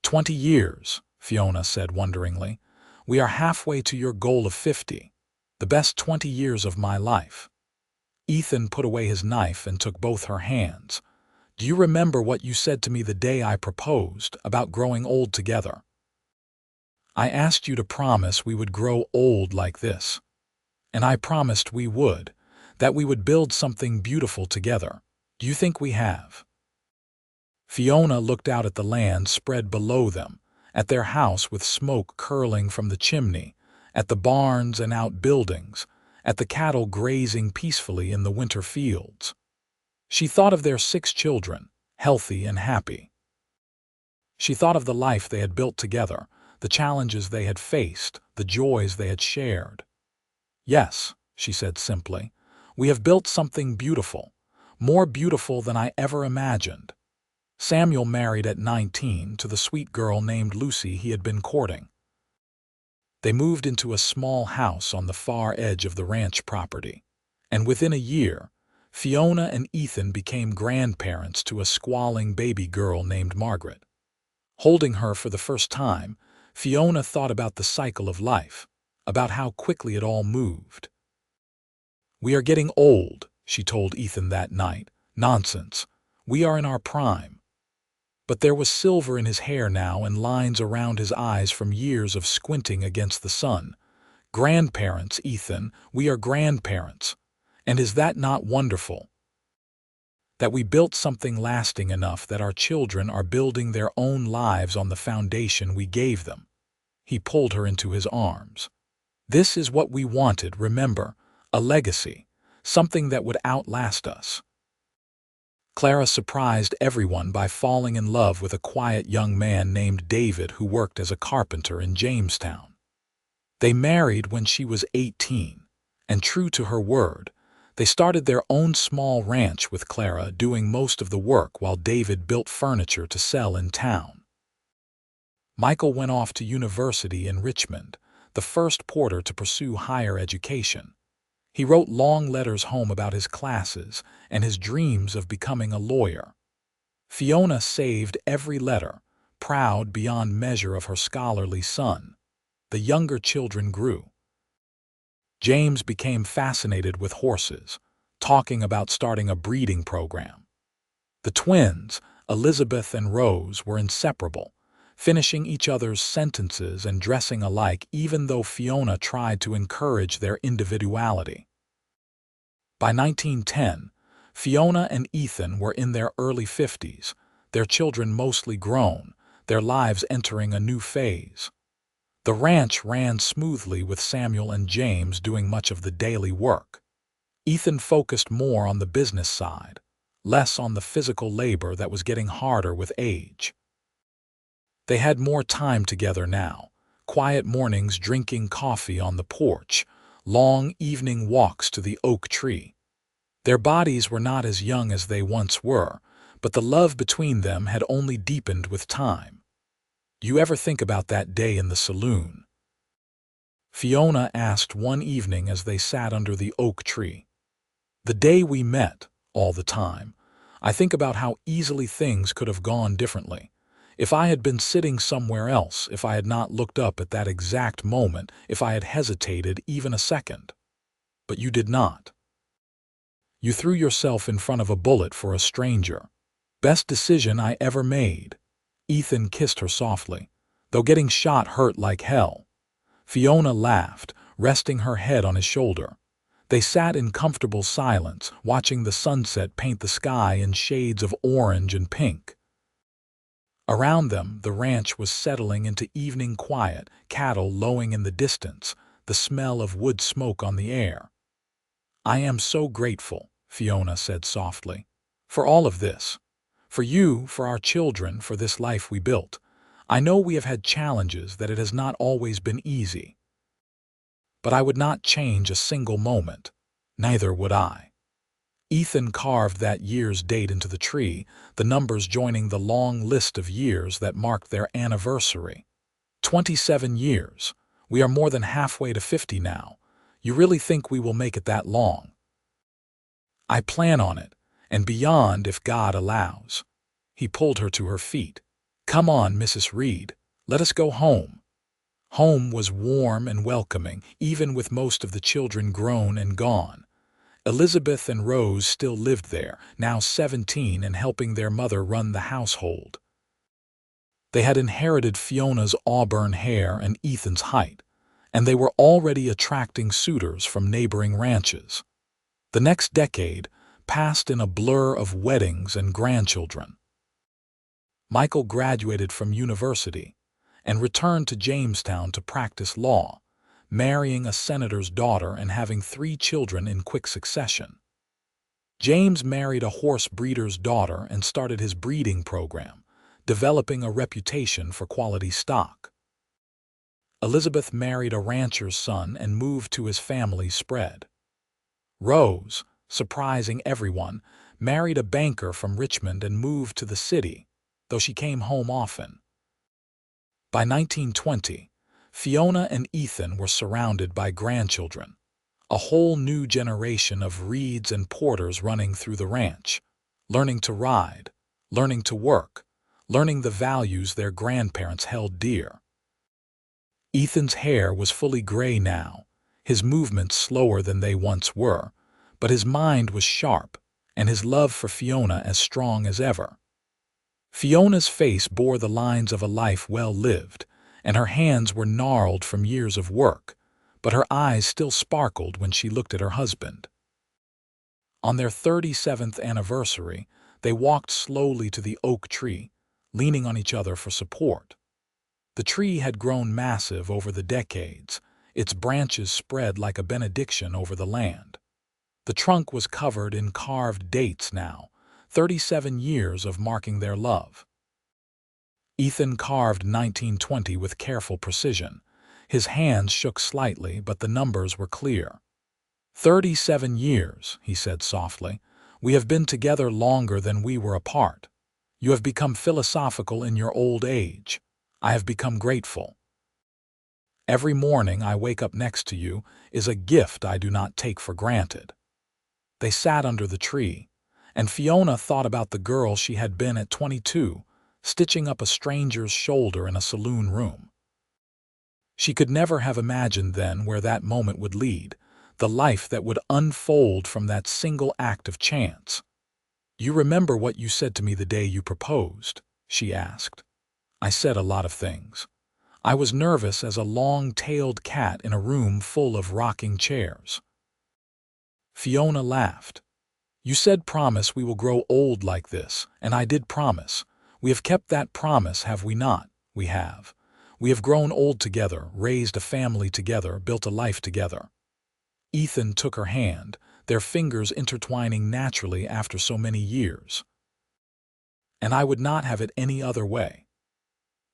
20 years, Fiona said wonderingly. We are halfway to your goal of 50, the best 20 years of my life. Ethan put away his knife and took both her hands. Do you remember what you said to me the day I proposed about growing old together? I asked you to promise we would grow old like this. And I promised we would, that we would build something beautiful together. Do you think we have? Fiona looked out at the land spread below them, at their house with smoke curling from the chimney, at the barns and outbuildings, at the cattle grazing peacefully in the winter fields. She thought of their 6 children, healthy and happy. She thought of the life they had built together, the challenges they had faced, the joys they had shared. Yes, she said simply, we have built something beautiful, more beautiful than I ever imagined. Samuel married at 19 to the sweet girl named Lucy he had been courting. They moved into a small house on the far edge of the ranch property, and within a year, Fiona and Ethan became grandparents to a squalling baby girl named Margaret. Holding her for the first time, Fiona thought about the cycle of life, about how quickly it all moved. We are getting old, she told Ethan that night. Nonsense. We are in our prime. But there was silver in his hair now and lines around his eyes from years of squinting against the sun. Grandparents, Ethan, we are grandparents. And is that not wonderful? That we built something lasting enough that our children are building their own lives on the foundation we gave them. He pulled her into his arms. This is what we wanted, remember, a legacy, something that would outlast us. Clara surprised everyone by falling in love with a quiet young man named David who worked as a carpenter in Jamestown. They married when she was 18, and true to her word, they started their own small ranch with Clara doing most of the work while David built furniture to sell in town. Michael went off to university in Richmond, the first Porter to pursue higher education. He wrote long letters home about his classes and his dreams of becoming a lawyer. Fiona saved every letter, proud beyond measure of her scholarly son. The younger children grew. James became fascinated with horses, talking about starting a breeding program. The twins, Elizabeth and Rose, were inseparable, finishing each other's sentences and dressing alike even though Fiona tried to encourage their individuality. By 1910, Fiona and Ethan were in their early 50s, their children mostly grown, their lives entering a new phase. The ranch ran smoothly with Samuel and James doing much of the daily work. Ethan focused more on the business side, less on the physical labor that was getting harder with age. They had more time together now, quiet mornings drinking coffee on the porch, long evening walks to the oak tree. Their bodies were not as young as they once were, but the love between them had only deepened with time. You ever think about that day in the saloon? Fiona asked one evening as they sat under the oak tree. The day we met, all the time, I think about how easily things could have gone differently. If I had been sitting somewhere else, if I had not looked up at that exact moment, if I had hesitated even a second. But you did not. You threw yourself in front of a bullet for a stranger. Best decision I ever made. Ethan kissed her softly, though getting shot hurt like hell. Fiona laughed, resting her head on his shoulder. They sat in comfortable silence, watching the sunset paint the sky in shades of orange and pink. Around them, the ranch was settling into evening quiet, cattle lowing in the distance, the smell of wood smoke on the air. I am so grateful, Fiona said softly, for all of this. For you, for our children, for this life we built. I know we have had challenges, that it has not always been easy. But I would not change a single moment. Neither would I. Ethan carved that year's date into the tree, the numbers joining the long list of years that marked their anniversary. 27 years. We are more than halfway to 50 now. You really think we will make it that long? I plan on it, and beyond if God allows. He pulled her to her feet. Come on, Mrs. Reed. Let us go home. Home was warm and welcoming, even with most of the children grown and gone. Elizabeth and Rose still lived there, now 17 and helping their mother run the household. They had inherited Fiona's auburn hair and Ethan's height, and they were already attracting suitors from neighboring ranches. The next decade passed in a blur of weddings and grandchildren. Michael graduated from university and returned to Jamestown to practice law, marrying a senator's daughter and having 3 children in quick succession. James married a horse breeder's daughter and started his breeding program, developing a reputation for quality stock. Elizabeth married a rancher's son and moved to his family's spread. Rose, surprising everyone, married a banker from Richmond and moved to the city, though she came home often. By 1920, Fiona and Ethan were surrounded by grandchildren, a whole new generation of Reeds and Porters running through the ranch, learning to ride, learning to work, learning the values their grandparents held dear. Ethan's hair was fully gray now, his movements slower than they once were, but his mind was sharp, and his love for Fiona as strong as ever. Fiona's face bore the lines of a life well lived, and her hands were gnarled from years of work, but her eyes still sparkled when she looked at her husband. On their 37th anniversary, they walked slowly to the oak tree, leaning on each other for support. The tree had grown massive over the decades, its branches spread like a benediction over the land. The trunk was covered in carved dates now, 37 years of marking their love. Ethan carved 1920 with careful precision. His hands shook slightly, but the numbers were clear. 37 years, he said softly. We have been together longer than we were apart. You have become philosophical in your old age. I have become grateful. Every morning I wake up next to you is a gift I do not take for granted. They sat under the tree, and Fiona thought about the girl she had been at 22, stitching up a stranger's shoulder in a saloon room. She could never have imagined then where that moment would lead, the life that would unfold from that single act of chance. You remember what you said to me the day you proposed? She asked. I said a lot of things. I was nervous as a long-tailed cat in a room full of rocking chairs. Fiona laughed. You said promise we will grow old like this, and I did promise. We have kept that promise, have we not? We have. We have grown old together, raised a family together, built a life together. Ethan took her hand, their fingers intertwining naturally after so many years. And I would not have it any other way.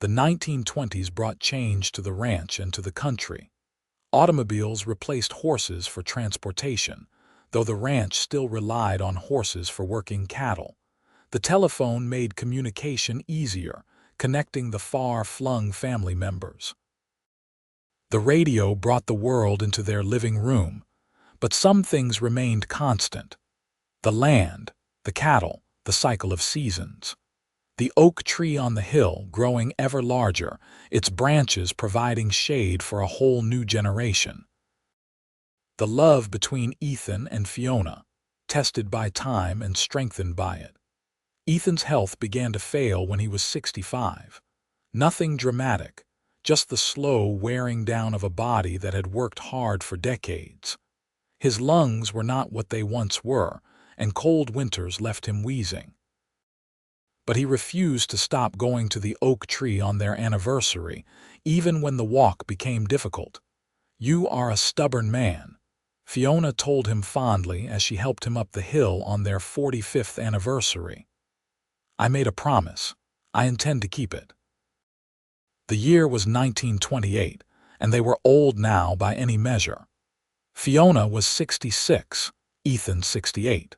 The 1920s brought change to the ranch and to the country. Automobiles replaced horses for transportation, though the ranch still relied on horses for working cattle. The telephone made communication easier, connecting the far-flung family members. The radio brought the world into their living room, but some things remained constant. The land, the cattle, the cycle of seasons. The oak tree on the hill growing ever larger, its branches providing shade for a whole new generation. The love between Ethan and Fiona, tested by time and strengthened by it. Ethan's health began to fail when he was 65. Nothing dramatic, just the slow wearing down of a body that had worked hard for decades. His lungs were not what they once were, and cold winters left him wheezing. But he refused to stop going to the oak tree on their anniversary, even when the walk became difficult. You are a stubborn man, Fiona told him fondly as she helped him up the hill on their 45th anniversary. I made a promise. I intend to keep it. The year was 1928, and they were old now by any measure. Fiona was 66, Ethan 68.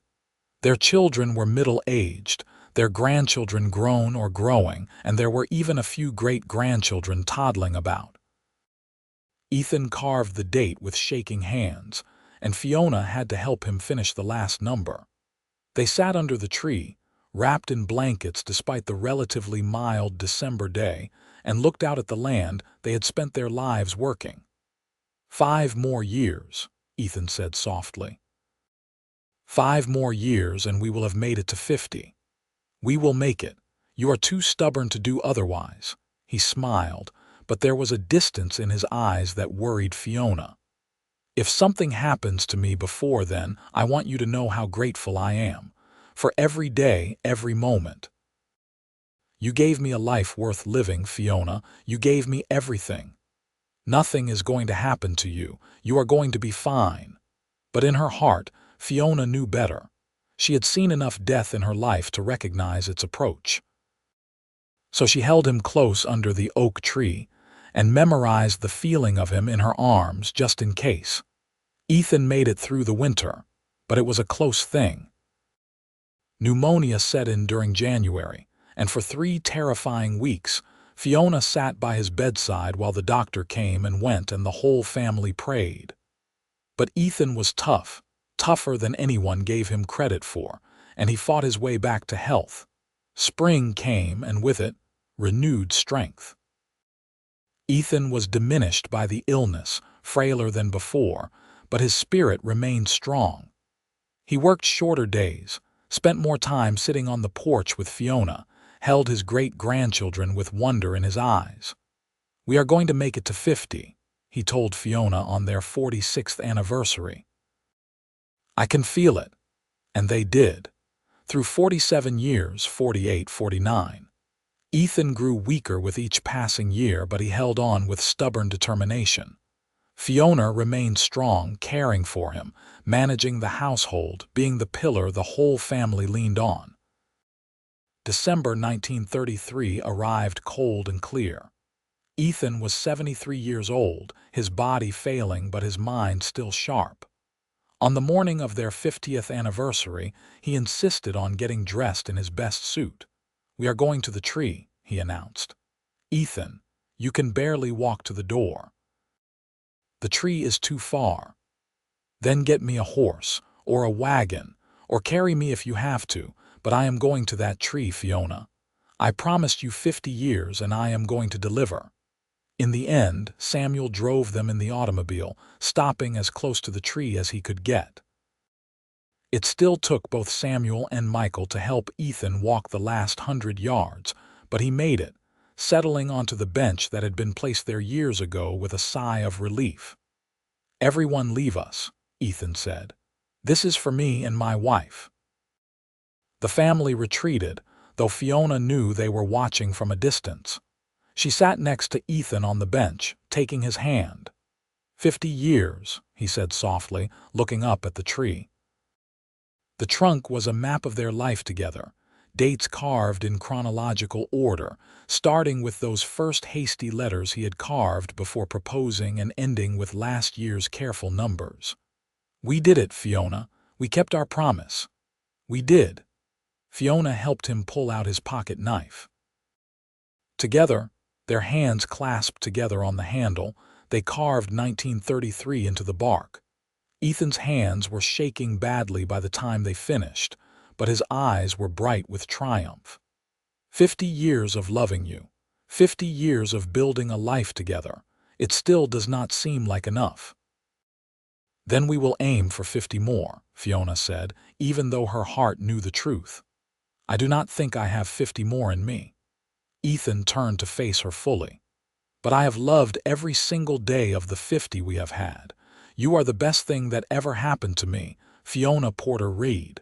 Their children were middle-aged, their grandchildren grown or growing, and there were even a few great-grandchildren toddling about. Ethan carved the date with shaking hands, and Fiona had to help him finish the last number. They sat under the tree, wrapped in blankets despite the relatively mild December day, and looked out at the land they had spent their lives working. 5 more years, Ethan said softly. 5 more years and we will have made it to 50. We will make it. You are too stubborn to do otherwise. He smiled, but there was a distance in his eyes that worried Fiona. If something happens to me before then, I want you to know how grateful I am. For every day, every moment. You gave me a life worth living, Fiona. You gave me everything. Nothing is going to happen to you. You are going to be fine. But in her heart, Fiona knew better. She had seen enough death in her life to recognize its approach. So she held him close under the oak tree and memorized the feeling of him in her arms just in case. Ethan made it through the winter, but it was a close thing. Pneumonia set in during January, and for 3 terrifying weeks, Fiona sat by his bedside while the doctor came and went and the whole family prayed. But Ethan was tough, tougher than anyone gave him credit for, and he fought his way back to health. Spring came, and with it, renewed strength. Ethan was diminished by the illness, frailer than before, but his spirit remained strong. He worked shorter days, spent more time sitting on the porch with Fiona, held his great-grandchildren with wonder in his eyes. We are going to make it to 50, he told Fiona on their 46th anniversary. I can feel it. And they did. Through 47 years, 48, 49. Ethan grew weaker with each passing year, but he held on with stubborn determination. Fiona remained strong, caring for him, managing the household, being the pillar the whole family leaned on. December 1933 arrived cold and clear. Ethan was 73 years old, his body failing but his mind still sharp. On the morning of their 50th anniversary, he insisted on getting dressed in his best suit. We are going to the tree, he announced. Ethan, you can barely walk to the door. The tree is too far. Then get me a horse, or a wagon, or carry me if you have to, but I am going to that tree, Fiona. I promised you 50 years and I am going to deliver. In the end, Samuel drove them in the automobile, stopping as close to the tree as he could get. It still took both Samuel and Michael to help Ethan walk the last 100 yards, but he made it, settling onto the bench that had been placed there years ago with a sigh of relief. Everyone leave us, Ethan said. This is for me and my wife. The family retreated, though Fiona knew they were watching from a distance. She sat next to Ethan on the bench, taking his hand. 50 years, he said softly, looking up at the tree. The trunk was a map of their life together, dates carved in chronological order, starting with those first hasty letters he had carved before proposing and ending with last year's careful numbers. We did it, Fiona. We kept our promise. We did. Fiona helped him pull out his pocket knife. Together, their hands clasped together on the handle, they carved 1933 into the bark. Ethan's hands were shaking badly by the time they finished, but his eyes were bright with triumph. 50 years of loving you, 50 years of building a life together. It still does not seem like enough. Then we will aim for 50 more, Fiona said, even though her heart knew the truth. I do not think I have 50 more in me. Ethan turned to face her fully. But I have loved every single day of the 50 we have had. You are the best thing that ever happened to me, Fiona Porter Reed.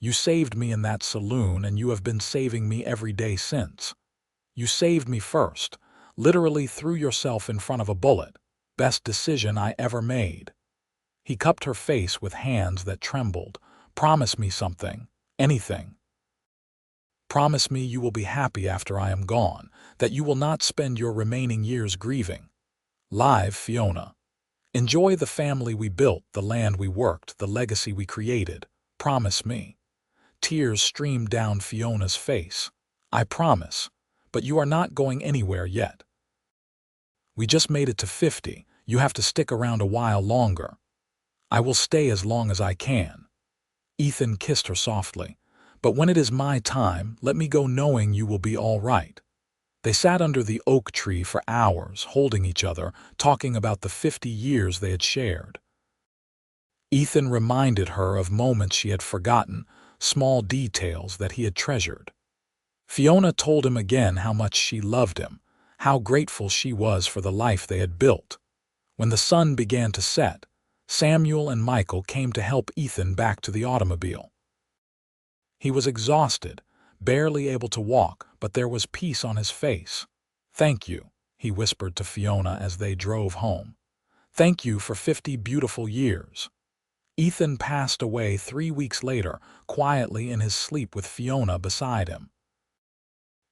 You saved me in that saloon and you have been saving me every day since. You saved me first, literally threw yourself in front of a bullet. Best decision I ever made. He cupped her face with hands that trembled. Promise me something, anything. Promise me you will be happy after I am gone, that you will not spend your remaining years grieving. Live, Fiona. Enjoy the family we built, the land we worked, the legacy we created. Promise me. Tears streamed down Fiona's face. "I promise, but you are not going anywhere yet. We just made it to 50. You have to stick around a while longer." "I will stay as long as I can." Ethan kissed her softly. "But when it is my time, let me go knowing you will be all right." They sat under the oak tree for hours, holding each other, talking about the 50 years they had shared. Ethan reminded her of moments she had forgotten, small details that he had treasured. Fiona told him again how much she loved him, how grateful she was for the life they had built. When the sun began to set, Samuel and Michael came to help Ethan back to the automobile. He was exhausted, barely able to walk, but there was peace on his face. "Thank you," he whispered to Fiona as they drove home. "Thank you for 50 beautiful years." Ethan passed away 3 weeks later, quietly in his sleep with Fiona beside him.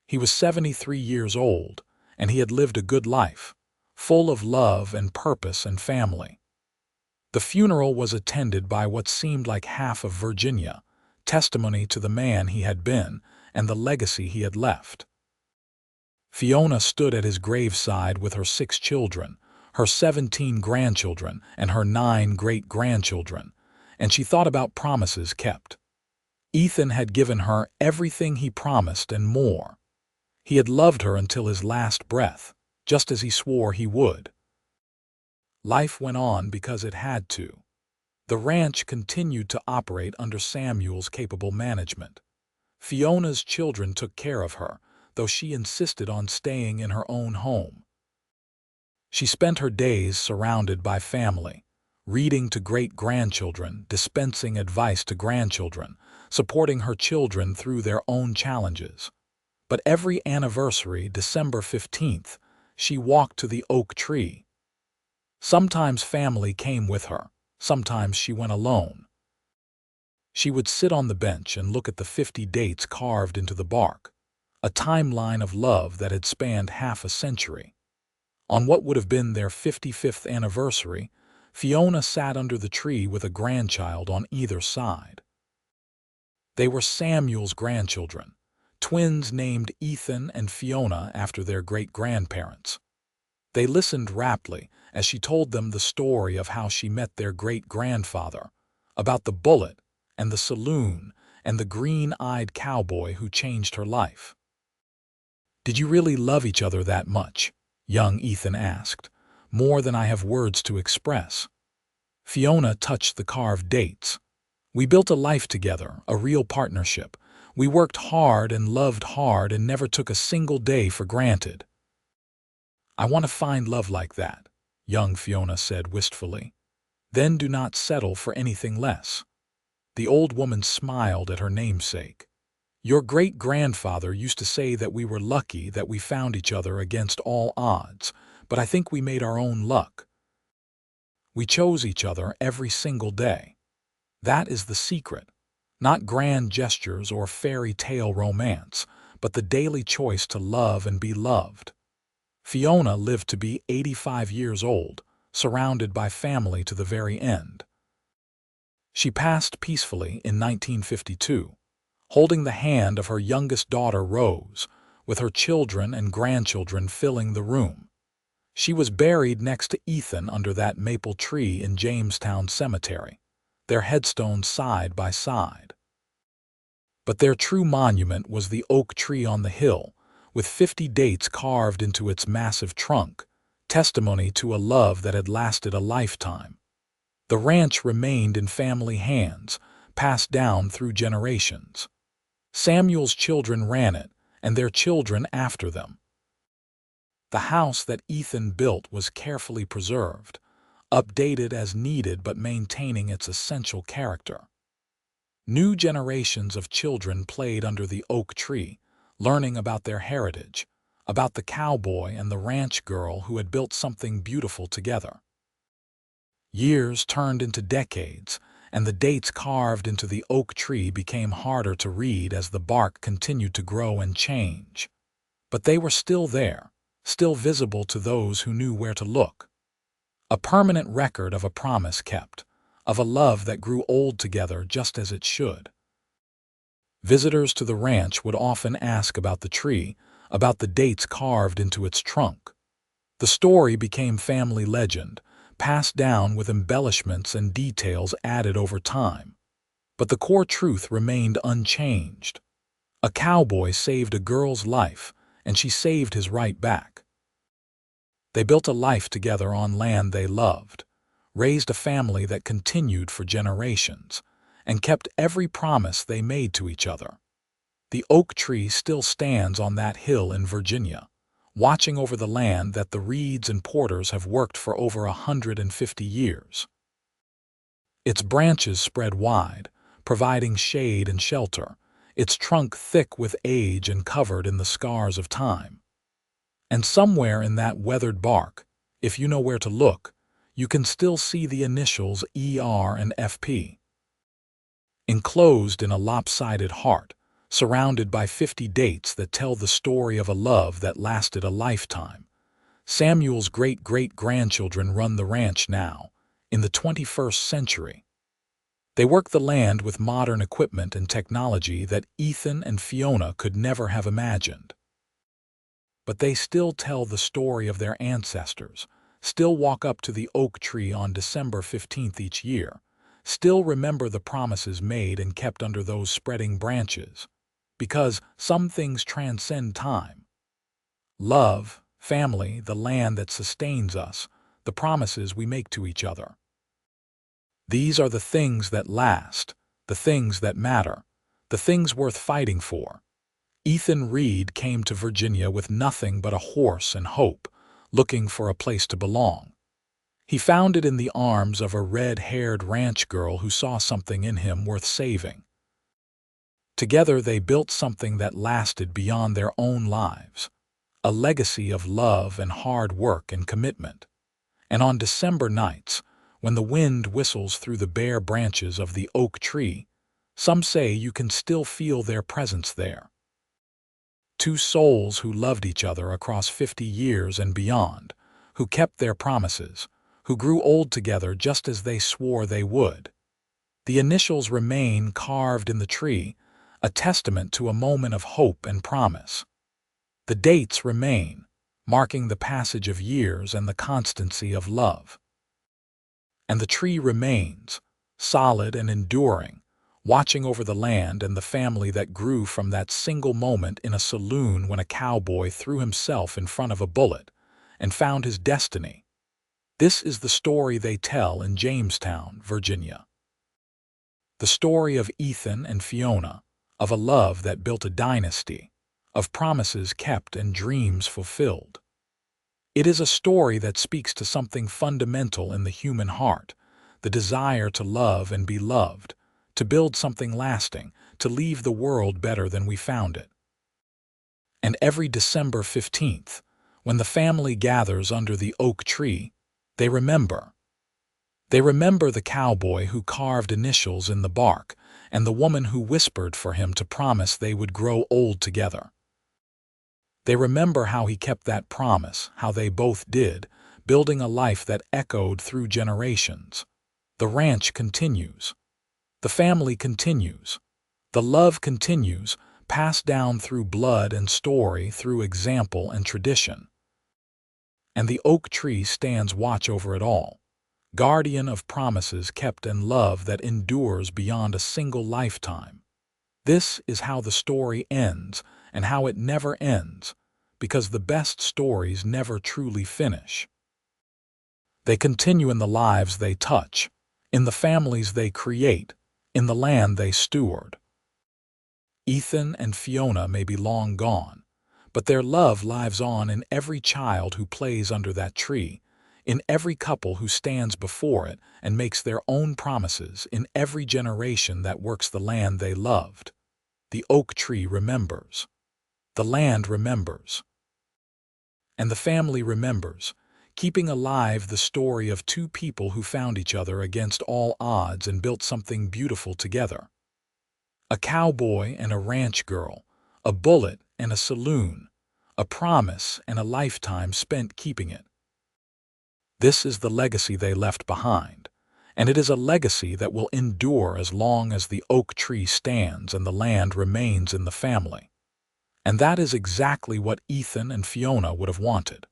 He was 73 years old, and he had lived a good life, full of love and purpose and family. The funeral was attended by what seemed like half of Virginia, testimony to the man he had been and the legacy he had left. Fiona stood at his graveside with her 6 children, her 17 grandchildren, and her 9 great-grandchildren, and she thought about promises kept. Ethan had given her everything he promised and more. He had loved her until his last breath, just as he swore he would. Life went on because it had to. The ranch continued to operate under Samuel's capable management. Fiona's children took care of her, though she insisted on staying in her own home. She spent her days surrounded by family, reading to great-grandchildren, dispensing advice to grandchildren, supporting her children through their own challenges. But every anniversary, December 15th, she walked to the oak tree. Sometimes family came with her, sometimes she went alone. She would sit on the bench and look at the 50 dates carved into the bark, a timeline of love that had spanned half a century. On what would have been their 55th anniversary, Fiona sat under the tree with a grandchild on either side. They were Samuel's grandchildren, twins named Ethan and Fiona after their great-grandparents. They listened raptly as she told them the story of how she met their great-grandfather, about the bullet and the saloon and the green-eyed cowboy who changed her life. "Did you really love each other that much?" young Ethan asked. "More than I have words to express." Fiona touched the carved dates. "We built a life together, a real partnership. We worked hard and loved hard and never took a single day for granted." "I want to find love like that," young Fiona said wistfully. "Then do not settle for anything less." The old woman smiled at her namesake. "Your great-grandfather used to say that we were lucky that we found each other against all odds, but I think we made our own luck. We chose each other every single day. That is the secret. Not grand gestures or fairy tale romance, but the daily choice to love and be loved." Fiona lived to be 85 years old, surrounded by family to the very end. She passed peacefully in 1952, holding the hand of her youngest daughter Rose, with her children and grandchildren filling the room. She was buried next to Ethan under that maple tree in Jamestown Cemetery, their headstones side by side. But their true monument was the oak tree on the hill, with 50 dates carved into its massive trunk, testimony to a love that had lasted a lifetime. The ranch remained in family hands, passed down through generations. Samuel's children ran it, and their children after them. The house that Ethan built was carefully preserved, updated as needed but maintaining its essential character. New generations of children played under the oak tree, learning about their heritage, about the cowboy and the ranch girl who had built something beautiful together. Years turned into decades, and the dates carved into the oak tree became harder to read as the bark continued to grow and change. But they were still there, still visible to those who knew where to look. A permanent record of a promise kept, of a love that grew old together just as it should. Visitors to the ranch would often ask about the tree, about the dates carved into its trunk. The story became family legend, passed down with embellishments and details added over time. But the core truth remained unchanged. A cowboy saved a girl's life, and she saved his right back. They built a life together on land they loved, raised a family that continued for generations, and kept every promise they made to each other. The oak tree still stands on that hill in Virginia, watching over the land that the Reeds and Porters have worked for over 150 years. Its branches spread wide, providing shade and shelter, its trunk thick with age and covered in the scars of time. And somewhere in that weathered bark, if you know where to look, you can still see the initials ER and FP. Enclosed in a lopsided heart, surrounded by 50 dates that tell the story of a love that lasted a lifetime. Samuel's great-great-grandchildren run the ranch now, in the 21st century. They work the land with modern equipment and technology that Ethan and Fiona could never have imagined. But they still tell the story of their ancestors, still walk up to the oak tree on December 15th each year, still remember the promises made and kept under those spreading branches. Because some things transcend time. Love, family, the land that sustains us, the promises we make to each other. These are the things that last, the things that matter, the things worth fighting for. Ethan Reed came to Virginia with nothing but a horse and hope, looking for a place to belong. He found it in the arms of a red-haired ranch girl who saw something in him worth saving. Together they built something that lasted beyond their own lives, a legacy of love and hard work and commitment. And on December nights, when the wind whistles through the bare branches of the oak tree, some say you can still feel their presence there. Two souls who loved each other across 50 years and beyond, who kept their promises, who grew old together just as they swore they would. The initials remain carved in the tree, a testament to a moment of hope and promise. The dates remain, marking the passage of years and the constancy of love. And the tree remains, solid and enduring, watching over the land and the family that grew from that single moment in a saloon when a cowboy threw himself in front of a bullet and found his destiny. This is the story they tell in Jamestown, Virginia. The story of Ethan and Fiona, of a love that built a dynasty, of promises kept and dreams fulfilled. It is a story that speaks to something fundamental in the human heart, the desire to love and be loved, to build something lasting, to leave the world better than we found it. And every December 15th, when the family gathers under the oak tree, they remember. They remember the cowboy who carved initials in the bark and the woman who whispered for him to promise they would grow old together. They remember how he kept that promise, how they both did, building a life that echoed through generations. The ranch continues. The family continues. The love continues, passed down through blood and story, through example and tradition. And the oak tree stands watch over it all, guardian of promises kept and love that endures beyond a single lifetime. This is how the story ends and how it never ends, because the best stories never truly finish. They continue in the lives they touch, in the families they create, in the land they steward. Ethan and Fiona may be long gone, but their love lives on in every child who plays under that tree, in every couple who stands before it and makes their own promises, in every generation that works the land they loved. The oak tree remembers. The land remembers. And the family remembers, keeping alive the story of two people who found each other against all odds and built something beautiful together. A cowboy and a ranch girl, a bullet and a saloon, a promise and a lifetime spent keeping it. This is the legacy they left behind, and it is a legacy that will endure as long as the oak tree stands and the land remains in the family. And that is exactly what Ethan and Fiona would have wanted.